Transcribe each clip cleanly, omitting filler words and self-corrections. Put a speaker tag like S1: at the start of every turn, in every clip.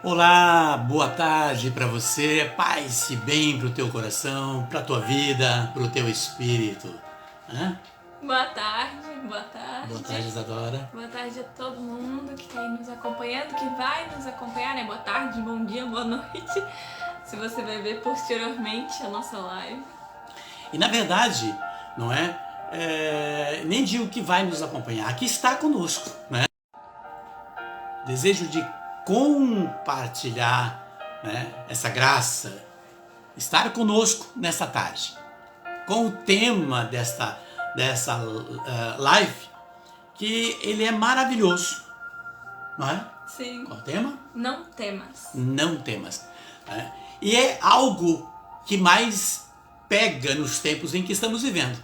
S1: Olá, boa tarde para você, paz e bem para o teu coração, para a tua vida, para o teu espírito. Hã?
S2: Boa tarde, boa tarde.
S1: Boa tarde, Isadora.
S2: Boa tarde a todo mundo que está aí nos acompanhando, que vai nos acompanhar, né? Boa tarde, bom dia, boa noite. Se você vai ver posteriormente a nossa live.
S1: E na verdade, não nem digo que vai nos acompanhar, que está conosco, né? Desejo de compartilhar, né, essa graça, estar conosco nessa tarde, com o tema dessa live, que ele é maravilhoso, não é?
S2: Sim.
S1: Qual o tema?
S2: Não temas.
S1: Não temas. Né? E é algo que mais pega nos tempos em que estamos vivendo.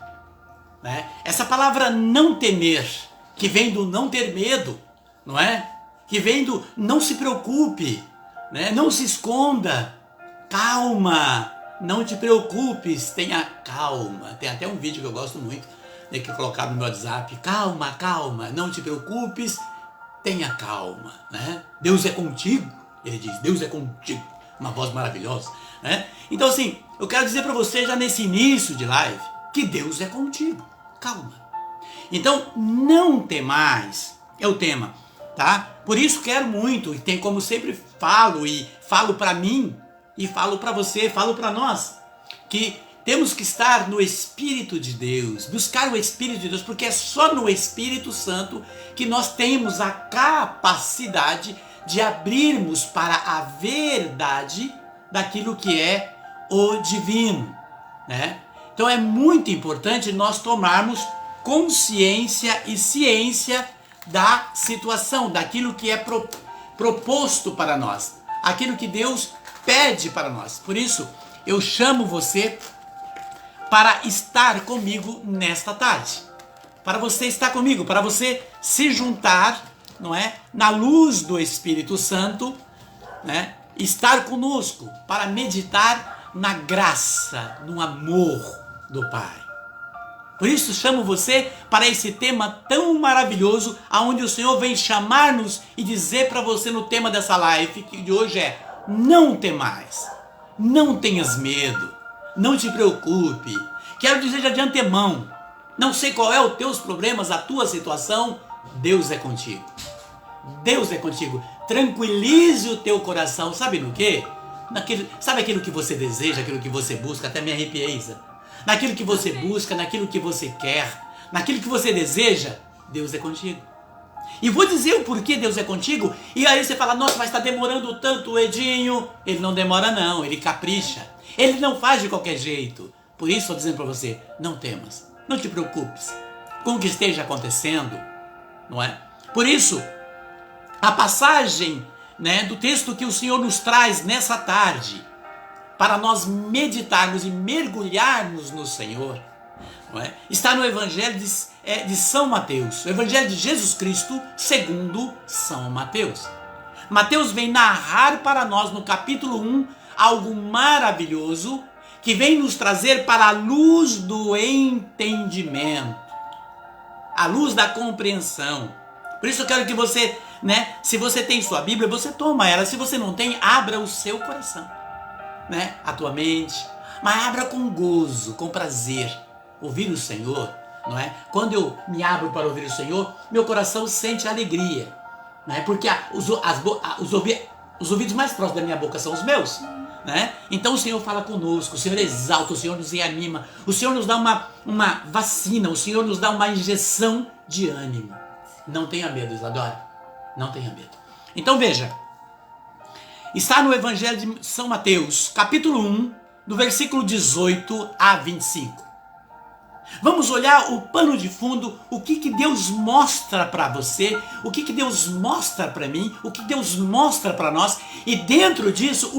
S1: Né? Essa palavra não temer, que vem do não ter medo, não é? Que vem do não se preocupe, né? Não se esconda, calma, não te preocupes, tenha calma. Tem até um vídeo que eu gosto muito, né, que eu colocava no meu WhatsApp: calma, calma, não te preocupes, tenha calma, né? Deus é contigo, ele diz, Deus é contigo, uma voz maravilhosa, né? Então assim, eu quero dizer para você já nesse início de live, que Deus é contigo, calma. Então, não temais, é o tema, tá? Por isso quero muito, e tem como sempre falo, e falo para mim, e falo para você, falo para nós, que temos que estar no Espírito de Deus, buscar o Espírito de Deus, porque é só no Espírito Santo que nós temos a capacidade de abrirmos para a verdade daquilo que é o divino, né? Então é muito importante nós tomarmos consciência e ciência da situação, daquilo que é proposto para nós, aquilo que Deus pede para nós. Por isso, eu chamo você para estar comigo nesta tarde, para você estar comigo, para você se juntar, não é, na luz do Espírito Santo, né, estar conosco para meditar na graça, no amor do Pai. Por isso chamo você para esse tema tão maravilhoso, aonde o Senhor vem chamar-nos e dizer para você no tema dessa live, que de hoje é: não temais, não tenhas medo, não te preocupe. Quero dizer já de antemão, não sei qual é os teus problemas, a tua situação, Deus é contigo. Deus é contigo. Tranquilize o teu coração, sabe no quê? Sabe aquilo que você deseja, aquilo que você busca, até me arrepiei, Isa. Naquilo que você busca, naquilo que você quer, naquilo que você deseja, Deus é contigo. E vou dizer o porquê Deus é contigo, e aí você fala: nossa, mas está demorando tanto, Edinho. Ele não demora não, ele capricha. Ele não faz de qualquer jeito. Por isso estou dizendo para você, não temas, não te preocupes com o que esteja acontecendo, não é? Por isso, a passagem, né, do texto que o Senhor nos traz nessa tarde, para nós meditarmos e mergulharmos no Senhor, não é? Está no Evangelho de São Mateus, o Evangelho de Jesus Cristo segundo São Mateus. Mateus vem narrar para nós no capítulo 1 algo maravilhoso que vem nos trazer para a luz do entendimento, a luz da compreensão. Por isso eu quero que você, né, se você tem sua Bíblia, você toma ela. Se você não tem, abra o seu coração, né, a tua mente, mas abra com gozo, com prazer. Ouvir o Senhor, não é? Quando eu me abro para ouvir o Senhor, meu coração sente alegria, não é? Porque os ouvidos mais próximos da minha boca são os meus, né? Então o Senhor fala conosco, o Senhor exalta, o Senhor nos reanima, o Senhor nos dá uma vacina, o Senhor nos dá uma injeção de ânimo. Não tenha medo, Isadora, não tenha medo. Então veja, está no Evangelho de São Mateus, capítulo 1, do versículo 18 a 25. Vamos olhar o pano de fundo, o que Deus mostra para você, o que Deus mostra para mim, o que Deus mostra para nós, e dentro disso,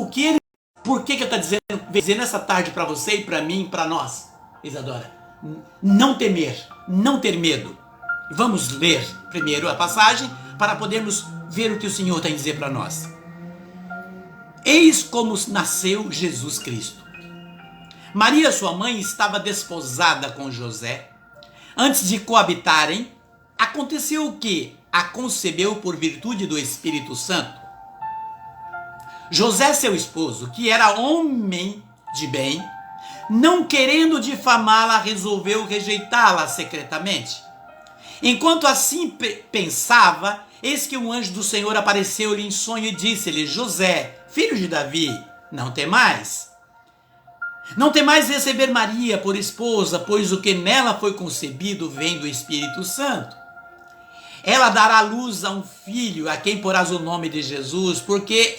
S1: por que eu estou dizendo essa tarde para você e para mim e para nós, Isadora? Não temer, não ter medo. Vamos ler primeiro a passagem para podermos ver o que o Senhor tem a dizer para nós. Eis como nasceu Jesus Cristo. Maria, sua mãe, estava desposada com José. Antes de coabitarem, aconteceu que a concebeu por virtude do Espírito Santo. José, seu esposo, que era homem de bem, não querendo difamá-la, resolveu rejeitá-la secretamente. Enquanto assim pensava, eis que um anjo do Senhor apareceu-lhe em sonho e disse-lhe: José, filho de Davi, não temais. Não temais receber Maria por esposa, pois o que nela foi concebido vem do Espírito Santo. Ela dará luz a um filho, a quem porás o nome de Jesus, porque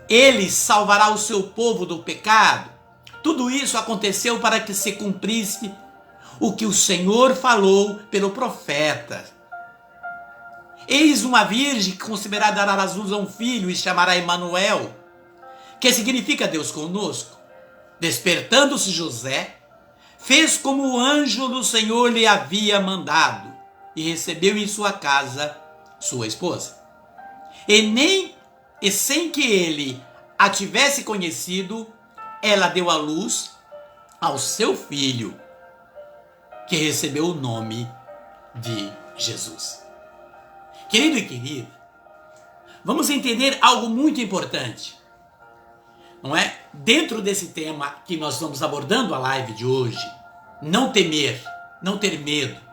S1: ele salvará o seu povo do pecado. Tudo isso aconteceu para que se cumprisse o que o Senhor falou pelo profeta. Eis uma virgem que conceberá dar à luz a um filho e chamará Emanuel, que significa Deus conosco. Despertando-se José, fez como o anjo do Senhor lhe havia mandado e recebeu em sua casa sua esposa. E sem que ele a tivesse conhecido, ela deu à luz ao seu filho, que recebeu o nome de Jesus. Querido e querida, vamos entender algo muito importante, não é? Dentro desse tema que nós estamos abordando a live de hoje, não temer, não ter medo.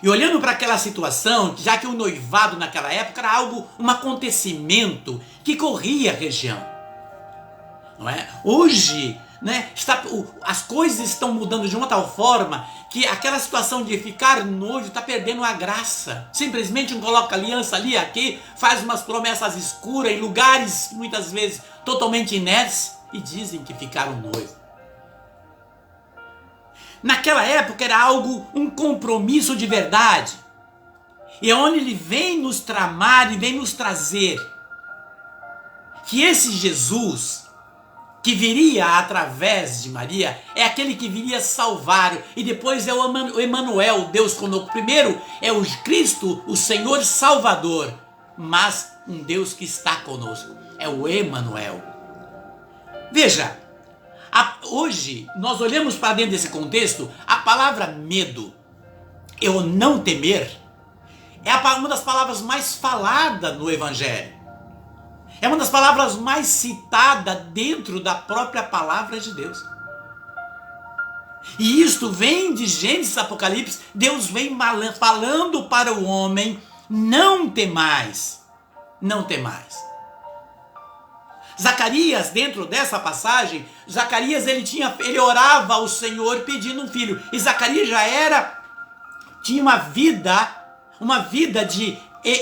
S1: E olhando para aquela situação, já que o noivado naquela época era um acontecimento que corria a região, não é? Hoje, né, as coisas estão mudando de uma tal forma que aquela situação de ficar noivo está perdendo a graça. Simplesmente um coloca aliança ali, aqui, faz umas promessas escuras em lugares muitas vezes totalmente inertes e dizem que ficaram noivos. Naquela época era um compromisso de verdade. E é onde ele vem nos tramar e vem nos trazer que esse Jesus que viria através de Maria é aquele que viria salvar, e depois é o Emanuel, Deus conosco. Primeiro é o Cristo, o Senhor Salvador, mas um Deus que está conosco, é o Emanuel. Veja, hoje nós olhamos para dentro desse contexto, a palavra medo, eu não temer, é uma das palavras mais faladas no Evangelho. É uma das palavras mais citadas dentro da própria palavra de Deus. E isto vem de Gênesis, Apocalipse. Deus vem falando para o homem: não temais, não temais. Zacarias, dentro dessa passagem, Zacarias ele orava ao Senhor pedindo um filho. E Zacarias tinha uma vida de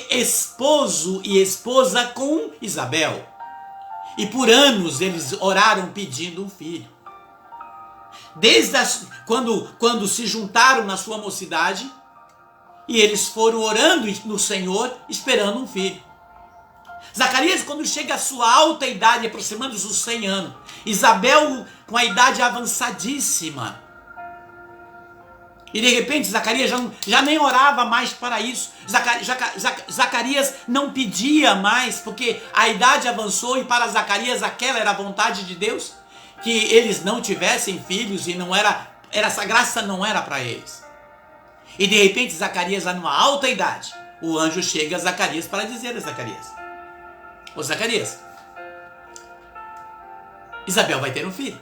S1: esposo e esposa com Isabel. E por anos eles oraram pedindo um filho. Desde quando se juntaram na sua mocidade, e eles foram orando no Senhor, esperando um filho. Zacarias, quando chega à sua alta idade, aproximando-se dos 100 anos. Isabel, com a idade avançadíssima. E de repente Zacarias já nem orava mais para isso. Zacarias não pedia mais, porque a idade avançou e para Zacarias aquela era a vontade de Deus, que eles não tivessem filhos e essa graça não era para eles. E de repente Zacarias, já numa alta idade, o anjo chega a Zacarias para dizer a Zacarias: ô Zacarias, Isabel vai ter um filho.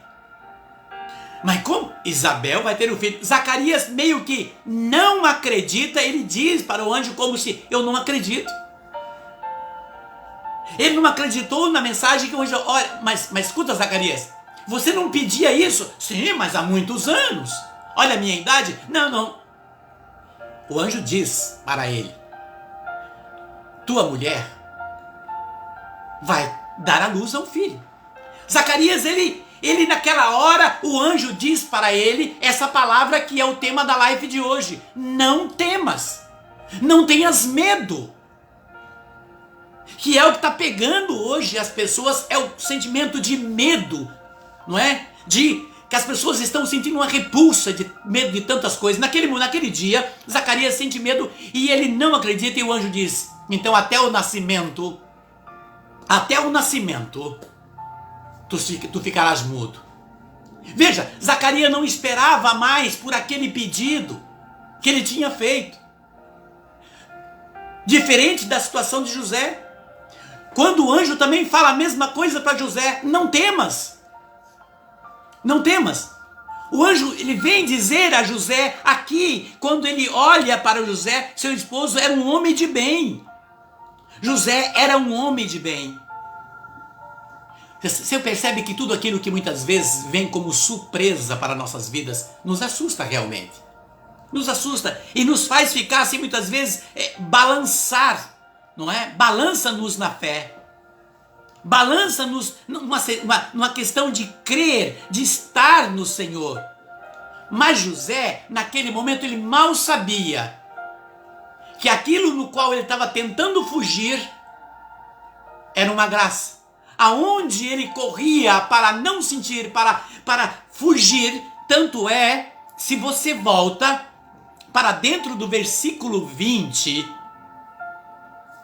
S1: Mas como? Isabel vai ter um filho. Zacarias meio que não acredita, ele diz para o anjo como se: eu não acredito. Ele não acreditou na mensagem que o anjo... Olha, mas escuta, Zacarias, você não pedia isso? Sim, mas há muitos anos. Olha a minha idade. Não. O anjo diz para ele: tua mulher vai dar à luz a um filho. Zacarias, ele naquela hora, o anjo diz para ele essa palavra que é o tema da live de hoje: não temas, não tenhas medo. Que é o que está pegando hoje as pessoas, é o sentimento de medo, não é? De que as pessoas estão sentindo uma repulsa de medo de tantas coisas. Naquele dia, Zacarias sente medo e ele não acredita, e o anjo diz: então até o nascimento, tu ficarás mudo. Veja, Zacarias não esperava mais por aquele pedido que ele tinha feito. Diferente da situação de José. Quando o anjo também fala a mesma coisa para José, não temas. Não temas. O anjo, ele vem dizer a José aqui, quando ele olha para José, seu esposo era um homem de bem. José era um homem de bem. Você percebe que tudo aquilo que muitas vezes vem como surpresa para nossas vidas nos assusta realmente. Nos assusta e nos faz ficar assim muitas vezes balançar, não é? Balança-nos na fé. Balança-nos numa questão de crer, de estar no Senhor. Mas José, naquele momento, ele mal sabia que aquilo no qual ele estava tentando fugir era uma graça. Aonde ele corria para não sentir, para fugir, tanto é, se você volta para dentro do versículo 20,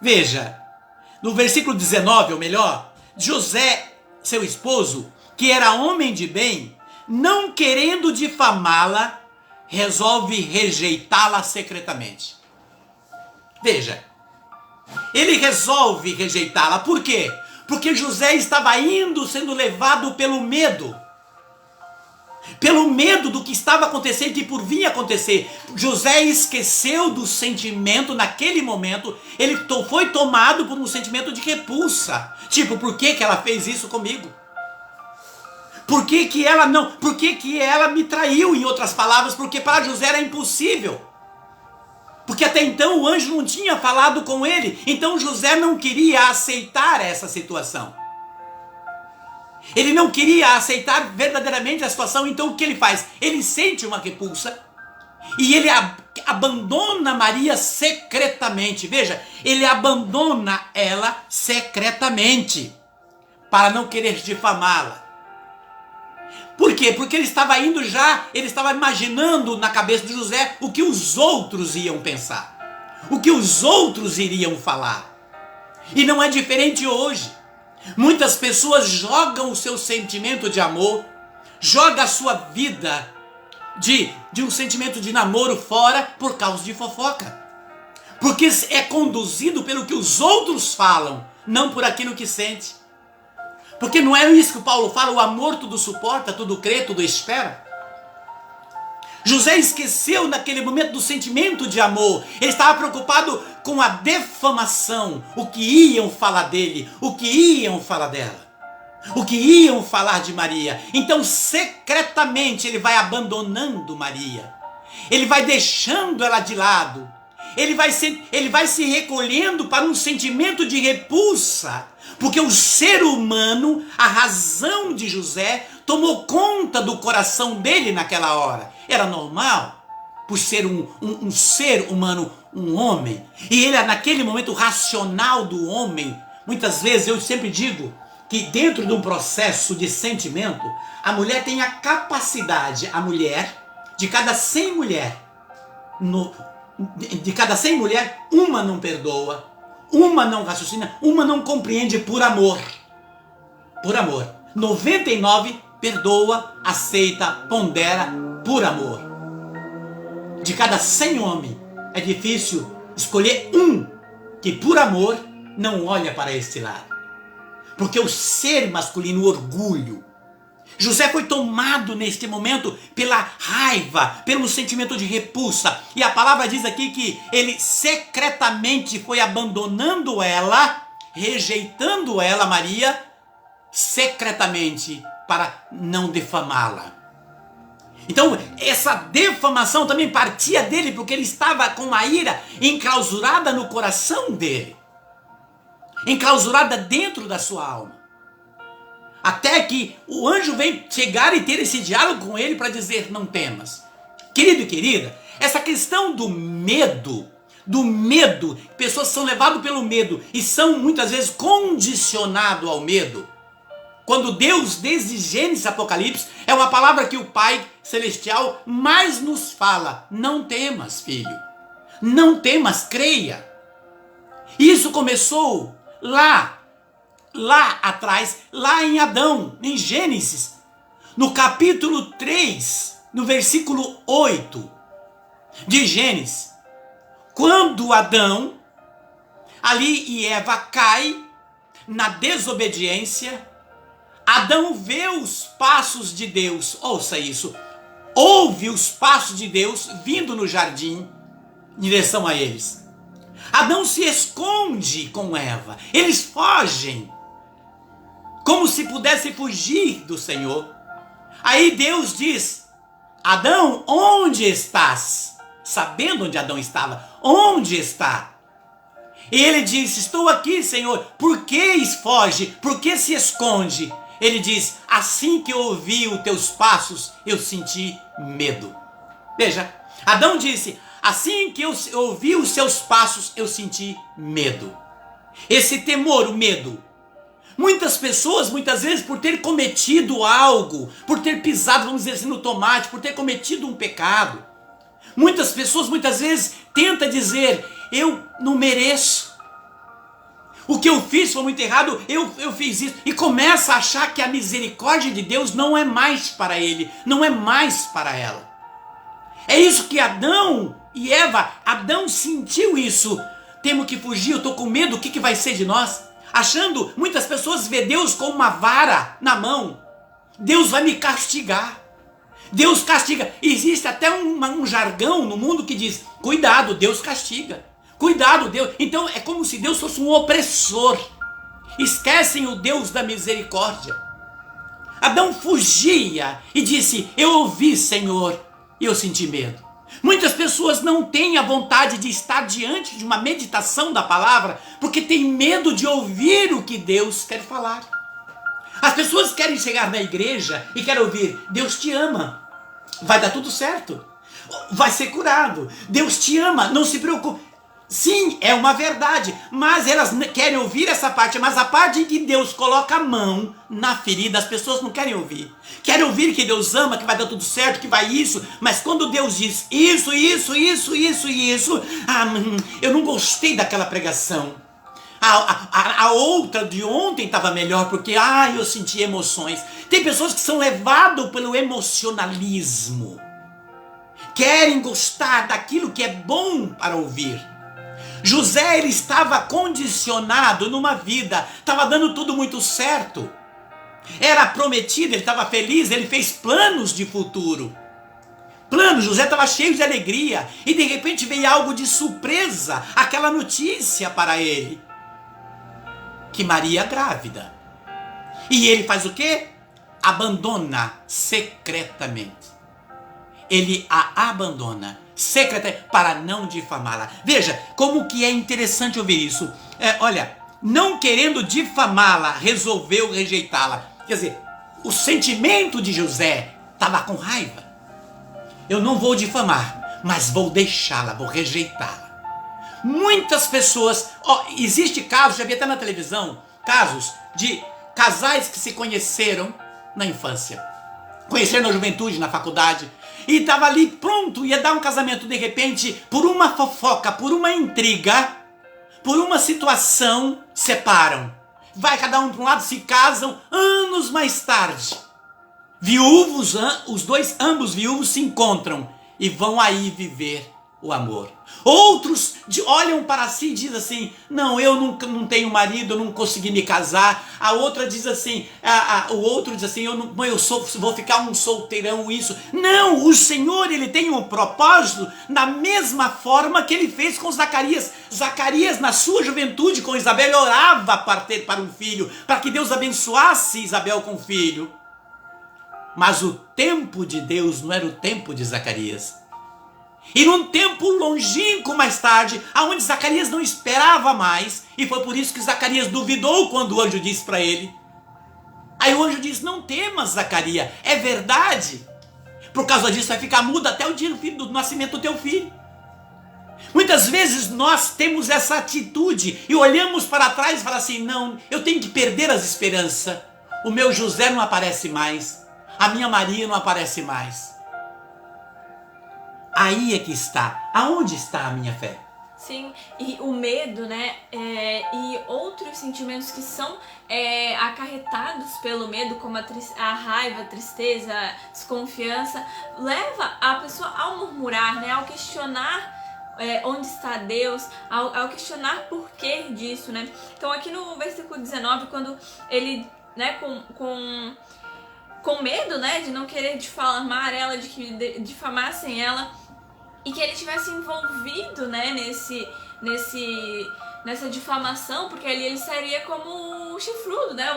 S1: veja, no versículo 19, ou melhor, José, seu esposo, que era homem de bem, não querendo difamá-la, resolve rejeitá-la secretamente. Veja, ele resolve rejeitá-la, por quê? Porque José estava sendo levado pelo medo do que estava acontecendo e por vir acontecer. José esqueceu do sentimento naquele momento, ele foi tomado por um sentimento de repulsa. Tipo, por que ela fez isso comigo? Por que ela me traiu, em outras palavras? Porque para José era impossível. Porque até então o anjo não tinha falado com ele, então José não queria aceitar essa situação. Ele não queria aceitar verdadeiramente a situação, então o que ele faz? Ele sente uma repulsa e ele abandona Maria secretamente. Veja, ele abandona ela secretamente para não querer difamá-la. Por quê? Porque ele estava ele estava imaginando na cabeça de José o que os outros iam pensar, o que os outros iriam falar. E não é diferente hoje. Muitas pessoas jogam o seu sentimento de amor, jogam a sua vida de um sentimento de namoro fora por causa de fofoca. Porque é conduzido pelo que os outros falam, não por aquilo que sente. Porque não é isso que Paulo fala, o amor tudo suporta, tudo crê, tudo espera. José esqueceu naquele momento do sentimento de amor. Ele estava preocupado com a defamação, o que iam falar dele, o que iam falar dela, o que iam falar de Maria. Então, secretamente, ele vai abandonando Maria. Ele vai deixando ela de lado. Ele vai se recolhendo para um sentimento de repulsa. Porque o ser humano, a razão de José, tomou conta do coração dele naquela hora. Era normal, por ser um ser humano, um homem. E ele, naquele momento racional do homem, muitas vezes eu sempre digo que dentro de um processo de sentimento, a mulher tem a capacidade, de cada 100 mulheres, uma não perdoa, uma não raciocina, uma não compreende por amor. Por amor. 99 perdoa, aceita, pondera por amor. De cada 100 homens, é difícil escolher um que por amor não olha para este lado. Porque o ser masculino, o orgulho. José foi tomado neste momento pela raiva, pelo sentimento de repulsa. E a palavra diz aqui que ele secretamente foi abandonando ela, rejeitando ela, Maria, secretamente, para não defamá-la. Então, essa defamação também partia dele, porque ele estava com a ira enclausurada no coração dele, enclausurada dentro da sua alma. Até que o anjo vem chegar e ter esse diálogo com ele para dizer, não temas. Querido e querida, essa questão do medo, pessoas são levadas pelo medo e são muitas vezes condicionados ao medo. Quando Deus, desde Gênesis e Apocalipse, é uma palavra que o Pai Celestial mais nos fala. Não temas, filho. Não temas, creia. Isso começou lá atrás, lá em Adão, em Gênesis, no capítulo 3, no versículo 8 de Gênesis. Quando Adão, ali e Eva cai, na desobediência, Adão vê os passos de Deus, ouça isso, ouve os passos de Deus vindo no jardim em direção a eles. Adão se esconde com Eva, eles fogem, como se pudesse fugir do Senhor. Aí Deus diz: Adão, onde estás? Sabendo onde Adão estava, onde está? E ele diz: estou aqui, Senhor. Por que foge? Por que se esconde? Ele diz: assim que eu ouvi os teus passos, eu senti medo. Veja, Adão disse: assim que eu ouvi os seus passos, eu senti medo. Esse temor, o medo. Muitas pessoas, muitas vezes, por ter cometido algo, por ter pisado, vamos dizer assim, no tomate, por ter cometido um pecado, muitas pessoas, muitas vezes, tentam dizer: eu não mereço. O que eu fiz foi muito errado, eu fiz isso. E começa a achar que a misericórdia de Deus não é mais para ele, não é mais para ela. É isso que Adão e Eva, Adão sentiu isso. Temos que fugir, eu estou com medo, o que vai ser de nós? Achando, muitas pessoas vê Deus com uma vara na mão. Deus vai me castigar. Deus castiga. Existe até um jargão no mundo que diz: cuidado, Deus castiga. Cuidado, Deus. Então é como se Deus fosse um opressor. Esquecem o Deus da misericórdia. Adão fugia e disse: eu ouvi, Senhor, e eu senti medo. Muitas pessoas não têm a vontade de estar diante de uma meditação da palavra porque têm medo de ouvir o que Deus quer falar. As pessoas querem chegar na igreja e querem ouvir: Deus te ama, vai dar tudo certo, vai ser curado, Deus te ama, não se preocupe. Sim, é uma verdade, mas elas querem ouvir essa parte, mas a parte em que Deus coloca a mão na ferida, as pessoas não querem ouvir. Querem ouvir que Deus ama, que vai dar tudo certo, que vai isso, mas quando Deus diz isso, eu não gostei daquela pregação. A outra de ontem estava melhor porque eu senti emoções. Tem pessoas que são levadas pelo emocionalismo. Querem gostar daquilo que é bom para ouvir. José, ele estava condicionado numa vida, estava dando tudo muito certo. Era prometido, ele estava feliz, ele fez planos de futuro. José estava cheio de alegria e de repente veio algo de surpresa, aquela notícia para ele. Que Maria é grávida. E ele faz o quê? Abandona secretamente. Ele a abandona secretamente para não difamá-la. Veja como que é interessante ouvir isso. Olha, não querendo difamá-la, resolveu rejeitá-la. Quer dizer, o sentimento de José estava com raiva. Eu não vou difamar, mas vou deixá-la, vou rejeitá-la. Muitas pessoas, existe casos, já vi até na televisão, casos de casais que se conheceram na infância, conheceram na juventude, na faculdade, e estava ali pronto, ia dar um casamento, de repente, por uma fofoca, por uma intriga, por uma situação, separam. Vai cada um para um lado, se casam anos mais tarde. Viúvos, ambos viúvos se encontram e vão aí viver o amor. Outros olham para si e dizem assim: não, eu não tenho marido, eu não consegui me casar. A outra diz assim, o outro diz assim: vou ficar um solteirão, isso. Não, o Senhor, ele tem um propósito da mesma forma que ele fez com Zacarias. Zacarias, na sua juventude com Isabel, orava para um filho, para que Deus abençoasse Isabel com um filho. Mas o tempo de Deus não era o tempo de Zacarias. E num tempo longínquo mais tarde, aonde Zacarias não esperava mais, e foi por isso que Zacarias duvidou quando o anjo disse para ele. Aí o anjo disse: não temas, Zacarias, é verdade. Por causa disso vai ficar mudo até o dia do nascimento do teu filho. Muitas vezes nós temos essa atitude e olhamos para trás e falamos assim: não, eu tenho que perder as esperanças. O meu José não aparece mais, a minha Maria não aparece mais. Aí é que está. Aonde está a minha fé?
S2: Sim, e o medo, né, e outros sentimentos que são acarretados pelo medo, como a raiva, a tristeza, a desconfiança, leva a pessoa ao murmurar, né, ao questionar onde está Deus, ao questionar por que disso, né? Então aqui no versículo 19, quando ele, né, com medo, né, de não querer difamar ela, de que difamassem ela, e que ele tivesse envolvido, né, nessa difamação, porque ali ele seria como o chifrudo, né,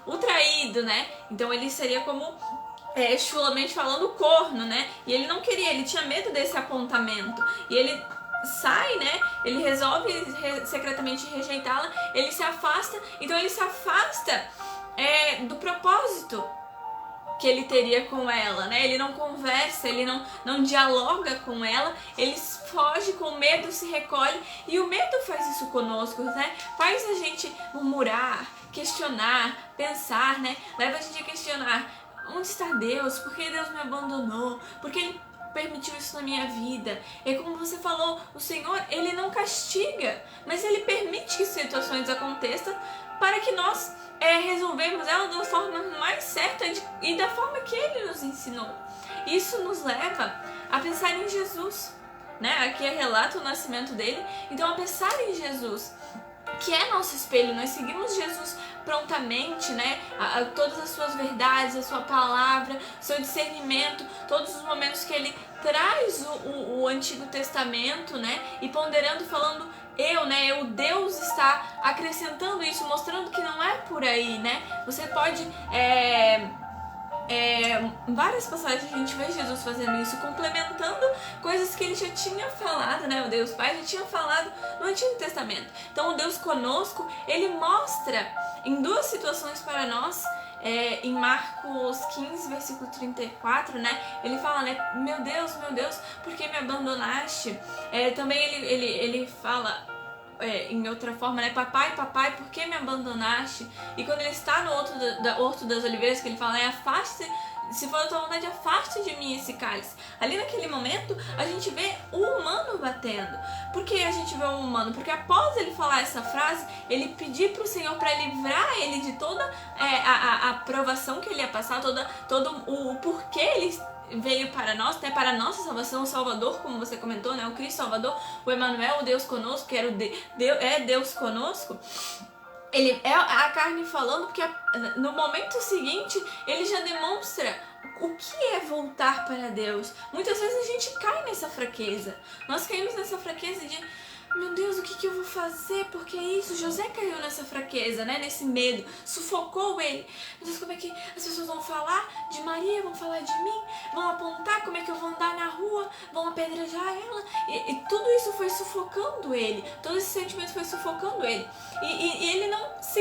S2: o traído, né? Então ele seria como, chulamente falando, o corno, né? E ele não queria, ele tinha medo desse apontamento. E ele sai, né? Ele resolve secretamente rejeitá-la, ele se afasta. Então ele se afasta do propósito que ele teria com ela, né? Ele não conversa, ele não dialoga com ela, ele foge com medo, se recolhe, e o medo faz isso conosco, né? Faz a gente murmurar, questionar, pensar, né? Leva a gente a questionar: onde está Deus? Por que Deus me abandonou? Por que Ele permitiu isso na minha vida? E como você falou, o Senhor, Ele não castiga, mas Ele permite que situações aconteçam para que nós resolvemos ela da forma mais certa e da forma que Ele nos ensinou. Isso nos leva a pensar em Jesus, né? Aqui relata o nascimento dele, então a pensar em Jesus, que é nosso espelho. Nós seguimos Jesus prontamente, né? Todas as suas verdades, a sua palavra, seu discernimento, todos os momentos que ele traz o Antigo Testamento, né? E ponderando, falando o Deus está acrescentando isso, mostrando que não é por aí, né? Você pode em várias passagens a gente vê Jesus fazendo isso, complementando coisas que ele já tinha falado, né? O Deus Pai já tinha falado no Antigo Testamento. Então o Deus conosco, ele mostra em duas situações para nós. Em Marcos 15, versículo 34, né? Ele fala, né? Meu Deus, por que me abandonaste? Também ele fala em outra forma, né? Papai, por que me abandonaste? E quando ele está no Horto das Oliveiras, que ele fala, afaste, se for da tua vontade, afaste de mim esse cálice. Ali naquele momento, a gente vê o humano batendo. Por que a gente vê o humano? Porque após ele falar essa frase, ele pedir para o Senhor para livrar ele de toda a provação que ele ia passar, todo o porquê ele veio para nós, né, para a nossa salvação, o Salvador, como você comentou, né, o Cristo Salvador, o Emmanuel, o Deus conosco, que era Deus conosco. Ele é a carne falando, porque no momento seguinte ele já demonstra o que é voltar para Deus. Muitas vezes a gente cai nessa fraqueza. Nós caímos nessa fraqueza de: meu Deus, o que eu vou fazer? Porque isso, José caiu nessa fraqueza, né? Nesse medo, sufocou ele. Meu Deus, como é que as pessoas vão falar de Maria? Vão falar de mim? Vão apontar? Como é que eu vou andar na rua? Vão apedrejar ela? E tudo isso foi sufocando ele. Todo esse sentimento foi sufocando ele. E ele não se...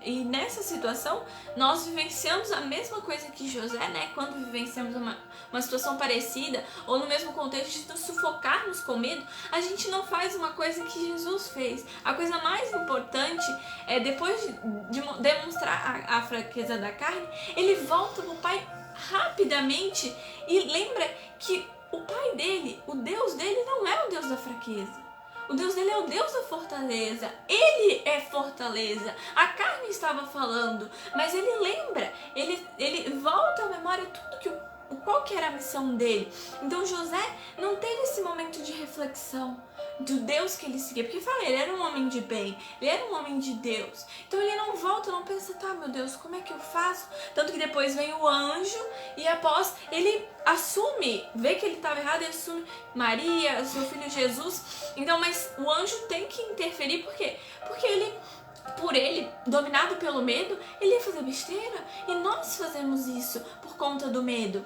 S2: e nessa situação nós vivenciamos a mesma coisa que José, né? Quando vivenciamos uma situação parecida ou no mesmo contexto de nos sufocarmos com medo, a gente não faz uma coisa que Jesus fez. A coisa mais importante é, depois de demonstrar a fraqueza da carne, ele volta pro Pai rapidamente e lembra que o Pai dele, o Deus dele, não é o Deus da fraqueza. O Deus dele é o Deus da fortaleza. Ele é fortaleza. A carne estava falando, mas ele lembra, ele volta à memória tudo qual que era a missão dele. Então José não teve esse momento de reflexão do Deus que ele seguia, porque ele era um homem de bem, ele era um homem de Deus. Então ele não volta, não pensa, tá, meu Deus, como é que eu faço? Tanto que depois vem o anjo e após ele assume, vê que ele estava errado e assume Maria, seu filho Jesus. Então, mas o anjo tem que interferir, por quê? Porque ele, dominado pelo medo, ele ia fazer besteira. E nós fazemos isso por conta do medo.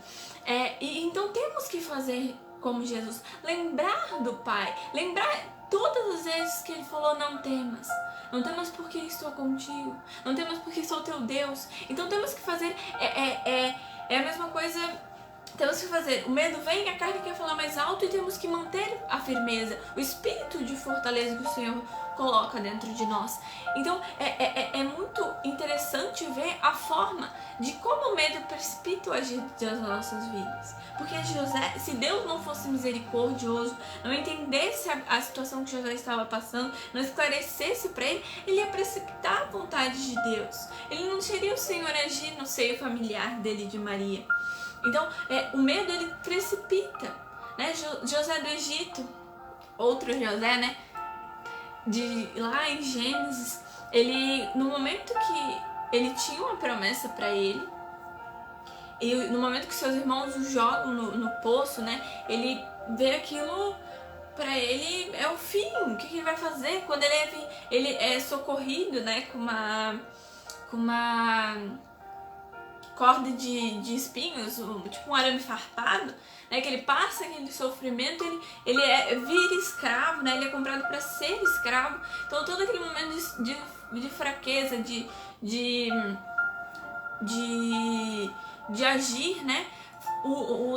S2: Então temos que fazer como Jesus. Lembrar do Pai. Lembrar todas as vezes que ele falou: não temas. Não temas porque estou contigo. Não temas porque sou teu Deus. Então temos que fazer... É a mesma coisa... Temos que fazer, o medo vem, a carne quer falar mais alto e temos que manter a firmeza, o espírito de fortaleza que o Senhor coloca dentro de nós. Então é muito interessante ver a forma de como o medo precipita o agir das nossas vidas. Porque José, se Deus não fosse misericordioso, não entendesse a situação que José estava passando, não esclarecesse para ele, ele ia precipitar a vontade de Deus. Ele não seria o Senhor agir no seio familiar dele de Maria. Então, o medo, ele precipita, né? José do Egito, outro José, né? Lá em Gênesis, no momento que ele tinha uma promessa para ele, e no momento que seus irmãos o jogam no poço, né? Ele vê aquilo, para ele é o fim. O que ele vai fazer? Quando ele é socorrido, né? Com uma corda de espinhos, tipo um arame farpado, né? Que ele passa aquele sofrimento, ele vira escravo, né? Ele é comprado para ser escravo. Então todo aquele momento de fraqueza, de agir, né?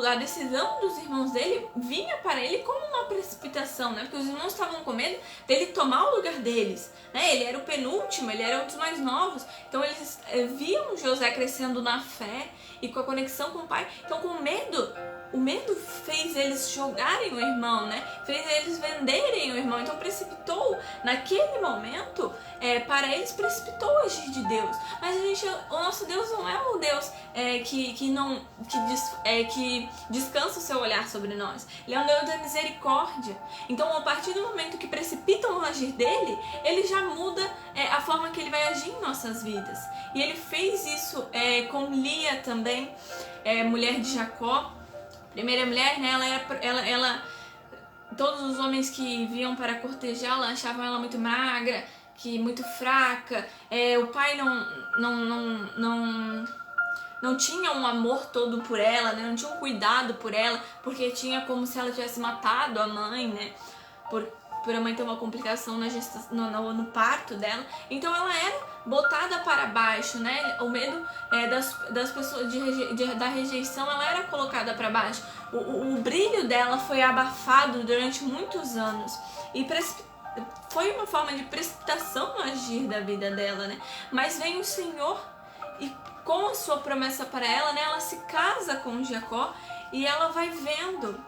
S2: A decisão dos irmãos dele vinha para ele como uma precipitação, né? Porque os irmãos estavam com medo dele tomar o lugar deles, né? Ele era o penúltimo, ele era um dos mais novos. Então eles viam José crescendo na fé e com a conexão com o pai. Então o medo fez eles jogarem o irmão, né? Fez eles venderem o irmão. Então precipitou, naquele momento, para eles precipitou o agir de Deus. Mas o nosso Deus não é um Deus que descansa o seu olhar sobre nós. Ele é um Deus da misericórdia. Então, a partir do momento que precipitam o agir dele, ele já muda a forma que ele vai agir em nossas vidas. E ele fez isso com Lia também, mulher de Jacó. Primeira mulher, né? Ela todos os homens que viam para cortejá-la achavam ela muito magra, muito fraca. O pai não tinha um amor todo por ela, né? Não tinha um cuidado por ela, porque tinha como se ela tivesse matado a mãe, né? Por a mãe ter uma complicação no parto dela. Então ela era botada para baixo, né? O medo das pessoas da rejeição, ela era colocada para baixo. O brilho dela foi abafado durante muitos anos e foi uma forma de precipitação no agir da vida dela, né? Mas vem o Senhor e com a sua promessa para ela, né? Ela se casa com Jacó e ela vai vendo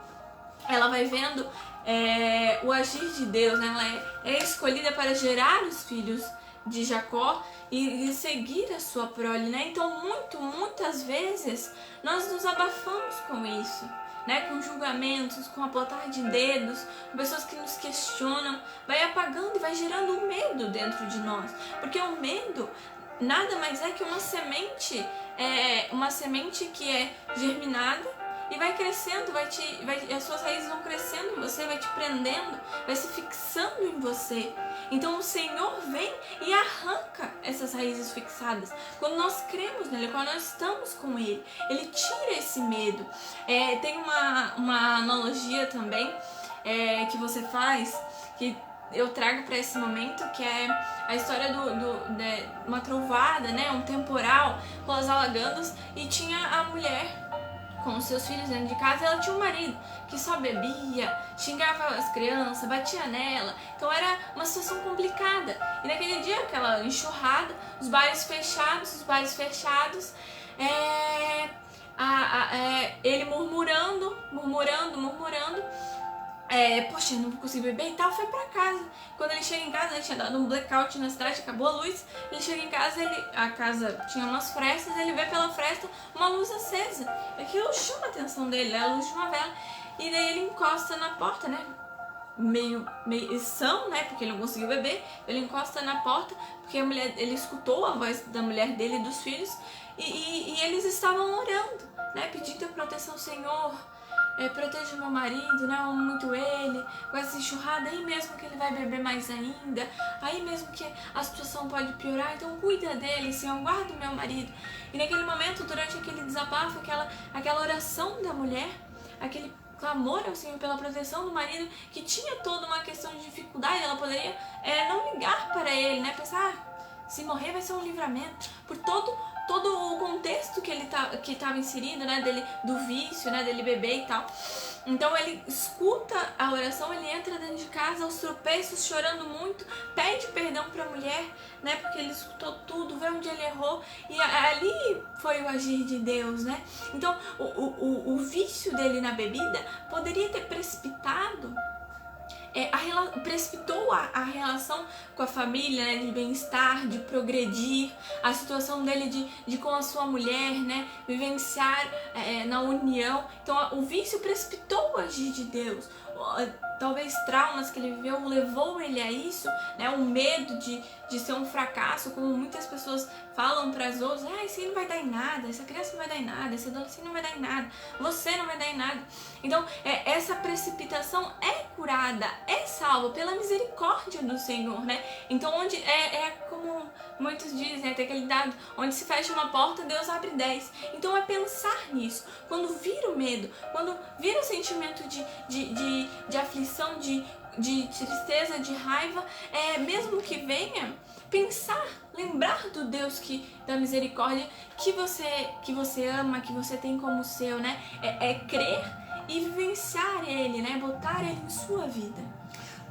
S2: o agir de Deus, né? Ela é escolhida para gerar os filhos de Jacó e seguir a sua prole, né? Então muitas vezes nós nos abafamos com isso, né? Com julgamentos, com apontar de dedos, com pessoas que nos questionam, vai apagando e vai gerando um medo dentro de nós, porque o medo nada mais é que uma semente que é germinada e vai crescendo, as suas raízes vão crescendo em você, vai te prendendo, vai se fixando em você. Então o Senhor vem e arranca essas raízes fixadas. Quando nós cremos nele, quando nós estamos com ele, ele tira esse medo. Tem uma analogia também que você faz, que eu trago para esse momento, que é a história de uma trovada, né, um temporal com os alagandos, e tinha a mulher com os seus filhos dentro de casa. Ela tinha um marido que só bebia, xingava as crianças, batia nela. Então era uma situação complicada. E naquele dia, aquela enxurrada, os bares fechados, ele murmurando. Poxa, eu não consigo beber e tal, foi pra casa. Quando ele chega em casa, ele tinha dado um blackout na cidade, acabou a luz. Ele chega em casa, a casa tinha umas frestas, ele vê pela fresta uma luz acesa. Aquilo chama a atenção dele, é a luz de uma vela. E daí ele encosta na porta, né? Meio são, né? Porque ele não conseguiu beber. Ele encosta na porta, porque ele escutou a voz da mulher dele e dos filhos. E eles estavam orando, né? Pedindo a proteção, Senhor. Proteja meu marido, né? Eu amo muito ele, com essa enxurrada, aí mesmo que ele vai beber mais ainda, aí mesmo que a situação pode piorar, então cuida dele, Senhor, guarda o meu marido. E naquele momento, durante aquele desabafo, aquela oração da mulher, aquele clamor ao Senhor pela proteção do marido, que tinha toda uma questão de dificuldade, ela poderia não ligar para ele, né? Pensar, se morrer vai ser um livramento, por todo o contexto que estava inserido, né, do vício, né, dele beber e tal. Então ele escuta a oração, ele entra dentro de casa aos tropeços, chorando muito, pede perdão para a mulher, né, porque ele escutou tudo, vê onde ele errou, e ali foi o agir de Deus, né. Então o vício dele na bebida poderia ter precipitado precipitou a relação com a família, né, de bem-estar, de progredir, a situação dele de com a sua mulher, né, vivenciar na união. Então o vício precipitou o agir de Deus. Talvez traumas que ele viveu levou ele a isso, né? O medo de ser um fracasso, como muitas pessoas falam para as outras: isso aí não vai dar em nada, essa criança não vai dar em nada, esse adolescente não vai dar em nada, você não vai dar em nada. Então essa precipitação é curada, é salva pela misericórdia do Senhor, né? Então onde como muitos dizem, até aquele dado, onde se fecha uma porta, Deus abre 10. Então é pensar nisso. Quando vira o medo, quando vira o sentimento de aflição, de tristeza, de raiva, mesmo que venha, pensar, lembrar do Deus da misericórdia que você ama, que você tem como seu, né? Crer e vivenciar Ele, né? Botar Ele em sua vida.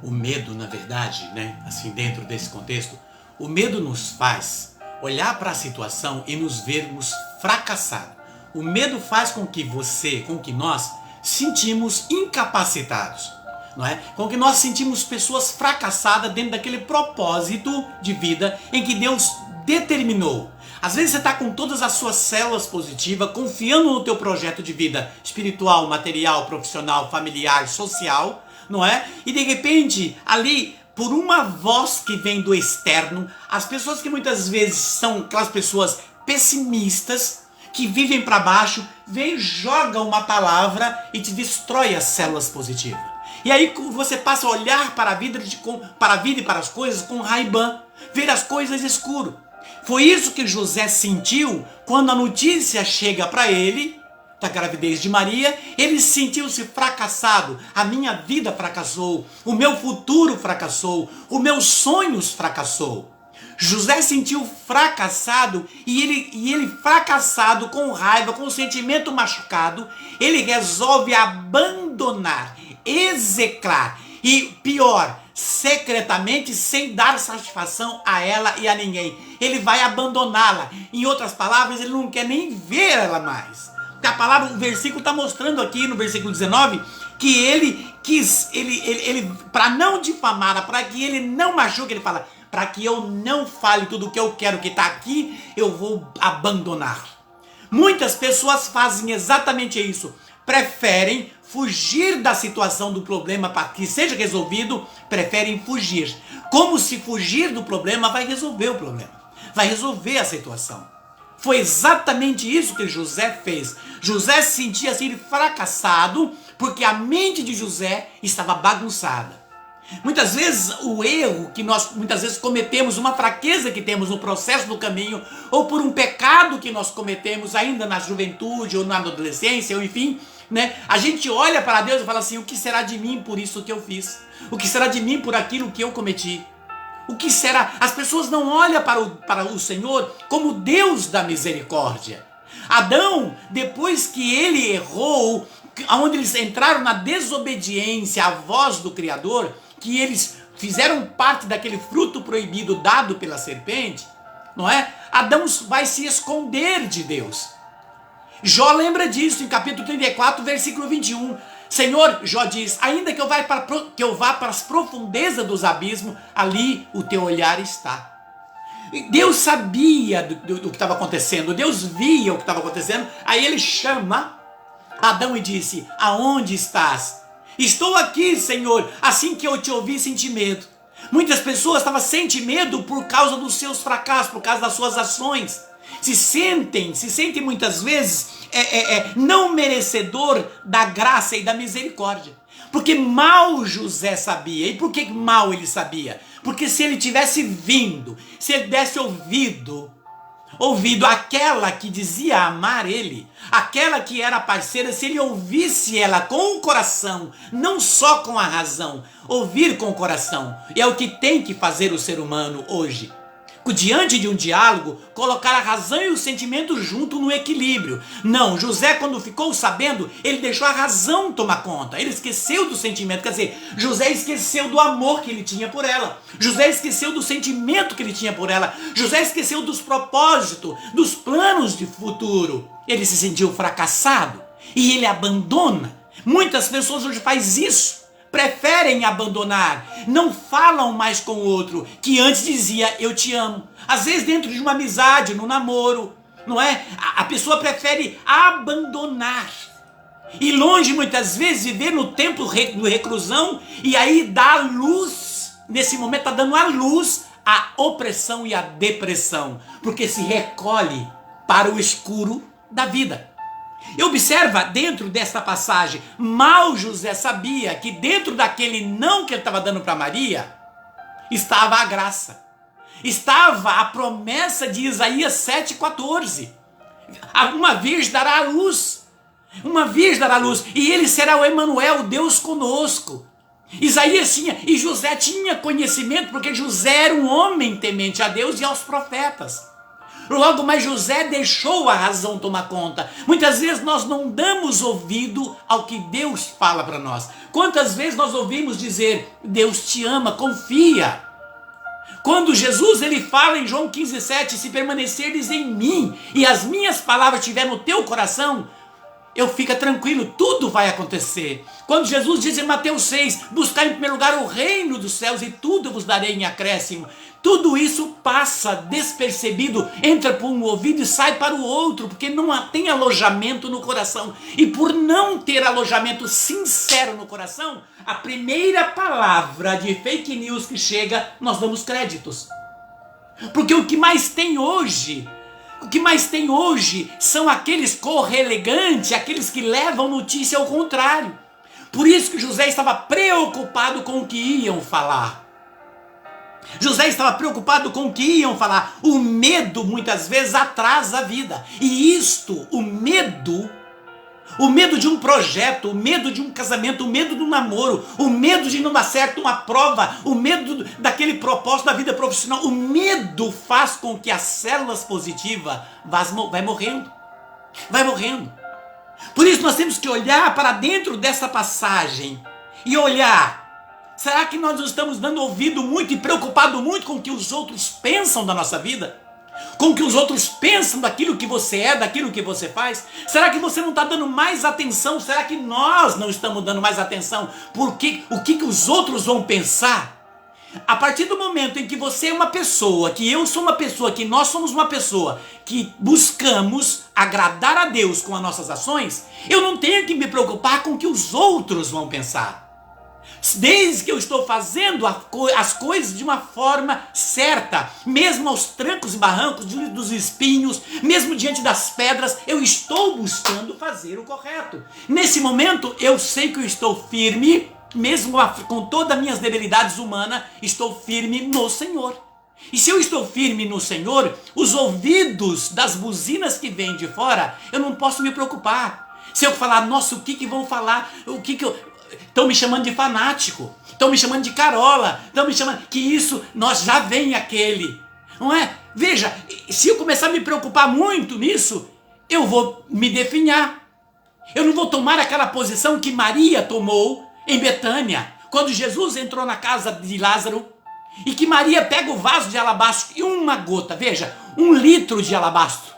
S1: O medo, na verdade, né? Assim, dentro desse contexto, o medo nos faz olhar para a situação e nos vermos fracassados. O medo faz com que nós sentimos incapacitados, não é? Com que nós sentimos pessoas fracassadas dentro daquele propósito de vida em que Deus determinou. Às vezes você está com todas as suas células positivas, confiando no teu projeto de vida espiritual, material, profissional, familiar, social, não é? E de repente, ali, por uma voz que vem do externo, as pessoas que muitas vezes são aquelas pessoas pessimistas, que vivem para baixo, vem, joga uma palavra e te destrói as células positivas. E aí você passa a olhar para a vida e para as coisas com Ray-Ban, ver as coisas escuro. Foi isso que José sentiu quando a notícia chega para ele da gravidez de Maria. Ele sentiu-se fracassado. A minha vida fracassou, o meu futuro fracassou, os meus sonhos fracassou. José sentiu fracassado e ele fracassado, com raiva, com o sentimento machucado, ele resolve abandonar, execrar e, pior, secretamente, sem dar satisfação a ela e a ninguém. Ele vai abandoná-la. Em outras palavras, ele não quer nem ver ela mais. Porque a palavra, o versículo está mostrando aqui no versículo 19 que ele quis, para não difamá-la, para que ele não machuque, ele fala: para que eu não fale tudo o que eu quero que está aqui, eu vou abandonar. Muitas pessoas fazem exatamente isso. Preferem fugir da situação do problema para que seja resolvido, preferem fugir. Como se fugir do problema vai resolver o problema, vai resolver a situação. Foi exatamente isso que José fez. José se sentia assim fracassado porque a mente de José estava bagunçada. Muitas vezes o erro que nós muitas vezes cometemos, uma fraqueza que temos no processo do caminho, ou por um pecado que nós cometemos ainda na juventude ou na adolescência, ou enfim, né? A gente olha para Deus e fala assim: o que será de mim por isso que eu fiz? O que será de mim por aquilo que eu cometi? O que será? As pessoas não olham para o Senhor como Deus da misericórdia. Adão, depois que ele errou, onde eles entraram na desobediência à voz do Criador, que eles fizeram parte daquele fruto proibido dado pela serpente, não é? Adão vai se esconder de Deus. Jó lembra disso em capítulo 34, versículo 21. Senhor, Jó diz: ainda que eu vá para as profundezas dos abismos, ali o teu olhar está. Deus sabia do que estava acontecendo, Deus via o que estava acontecendo. Aí ele chama Adão e disse: aonde estás? Estou aqui, Senhor. Assim que eu te ouvi, senti medo. Muitas pessoas sentem medo por causa dos seus fracassos, por causa das suas ações. Se sentem muitas vezes não merecedor da graça e da misericórdia. Porque mal José sabia. E por que mal ele sabia? Porque se ele tivesse vindo, se ele desse ouvido aquela que dizia amar ele, aquela que era parceira, se ele ouvisse ela com o coração, não só com a razão, ouvir com o coração, e é o que tem que fazer o ser humano hoje. Diante de um diálogo, colocar a razão e o sentimento junto no equilíbrio. Não, José, quando ficou sabendo, ele deixou a razão tomar conta. Ele esqueceu do sentimento, quer dizer, José esqueceu do amor que ele tinha por ela. José esqueceu do sentimento que ele tinha por ela. José esqueceu dos propósitos, dos planos de futuro. Ele se sentiu fracassado e ele abandona. Muitas pessoas hoje fazem isso. preferem abandonar, não falam mais com o outro, que antes dizia eu te amo. Às vezes dentro de uma amizade, no namoro, não é? A pessoa prefere abandonar. E longe muitas vezes viver no tempo do reclusão e aí dá luz, nesse momento está dando a luz à opressão e à depressão, porque se recolhe para o escuro da vida. E observa dentro desta passagem, mal José sabia que dentro daquele não que ele estava dando para Maria, estava a graça. Estava a promessa de Isaías 7,14. Uma virgem dará a luz. Uma virgem dará a luz. E ele será o Emanuel, Deus conosco. Isaías tinha, e José tinha conhecimento, porque José era um homem temente a Deus e aos profetas. Logo mais José deixou a razão tomar conta. Muitas vezes nós não damos ouvido ao que Deus fala para nós. Quantas vezes nós ouvimos dizer, Deus te ama, confia. Quando Jesus ele fala em João 15,7, se permaneceres em mim e as minhas palavras estiverem no teu coração, eu fico tranquilo, tudo vai acontecer. Quando Jesus diz em Mateus 6, buscar em primeiro lugar o reino dos céus e tudo vos darei em acréscimo. Tudo isso passa despercebido, entra por um ouvido e sai para o outro, porque não tem alojamento no coração. E por não ter alojamento sincero no coração, a primeira palavra de fake news que chega, nós damos créditos. Porque o que mais tem hoje são aqueles correlegantes, aqueles que levam notícia ao contrário. Por isso que José estava preocupado com o que iam falar. José estava preocupado com o que iam falar. O medo muitas vezes atrasa a vida. E o medo de um projeto, o medo de um casamento, o medo do namoro, o medo de não dar certo uma prova, o medo daquele propósito da vida profissional, o medo faz com que as células positivas vai morrendo. Vai morrendo. Por isso nós temos que olhar para dentro dessa passagem e olhar. Será que nós estamos dando ouvido muito e preocupado muito com o que os outros pensam da nossa vida? Com o que os outros pensam daquilo que você é, daquilo que você faz? Será que você não está dando mais atenção? Será que nós não estamos dando mais atenção? Porque o que os outros vão pensar? A partir do momento em que você é uma pessoa, que eu sou uma pessoa, que nós somos uma pessoa, que buscamos agradar a Deus com as nossas ações, eu não tenho que me preocupar com o que os outros vão pensar. Desde que eu estou fazendo as coisas de uma forma certa, mesmo aos trancos e barrancos, dos espinhos, mesmo diante das pedras, eu estou buscando fazer o correto. Nesse momento, eu sei que eu estou firme, mesmo com todas as minhas debilidades humanas, estou firme no Senhor. E se eu estou firme no Senhor, os ouvidos das buzinas que vêm de fora, eu não posso me preocupar. Se eu falar, nossa, o que vão falar? Estão me chamando de fanático, estão me chamando de carola, estão me chamando que isso, nós já vem aquele, não é? Veja, se eu começar a me preocupar muito nisso, eu vou me definhar. Eu não vou tomar aquela posição que Maria tomou em Betânia, quando Jesus entrou na casa de Lázaro, e que Maria pega o vaso de alabastro e uma gota, veja, 1 litro de alabastro,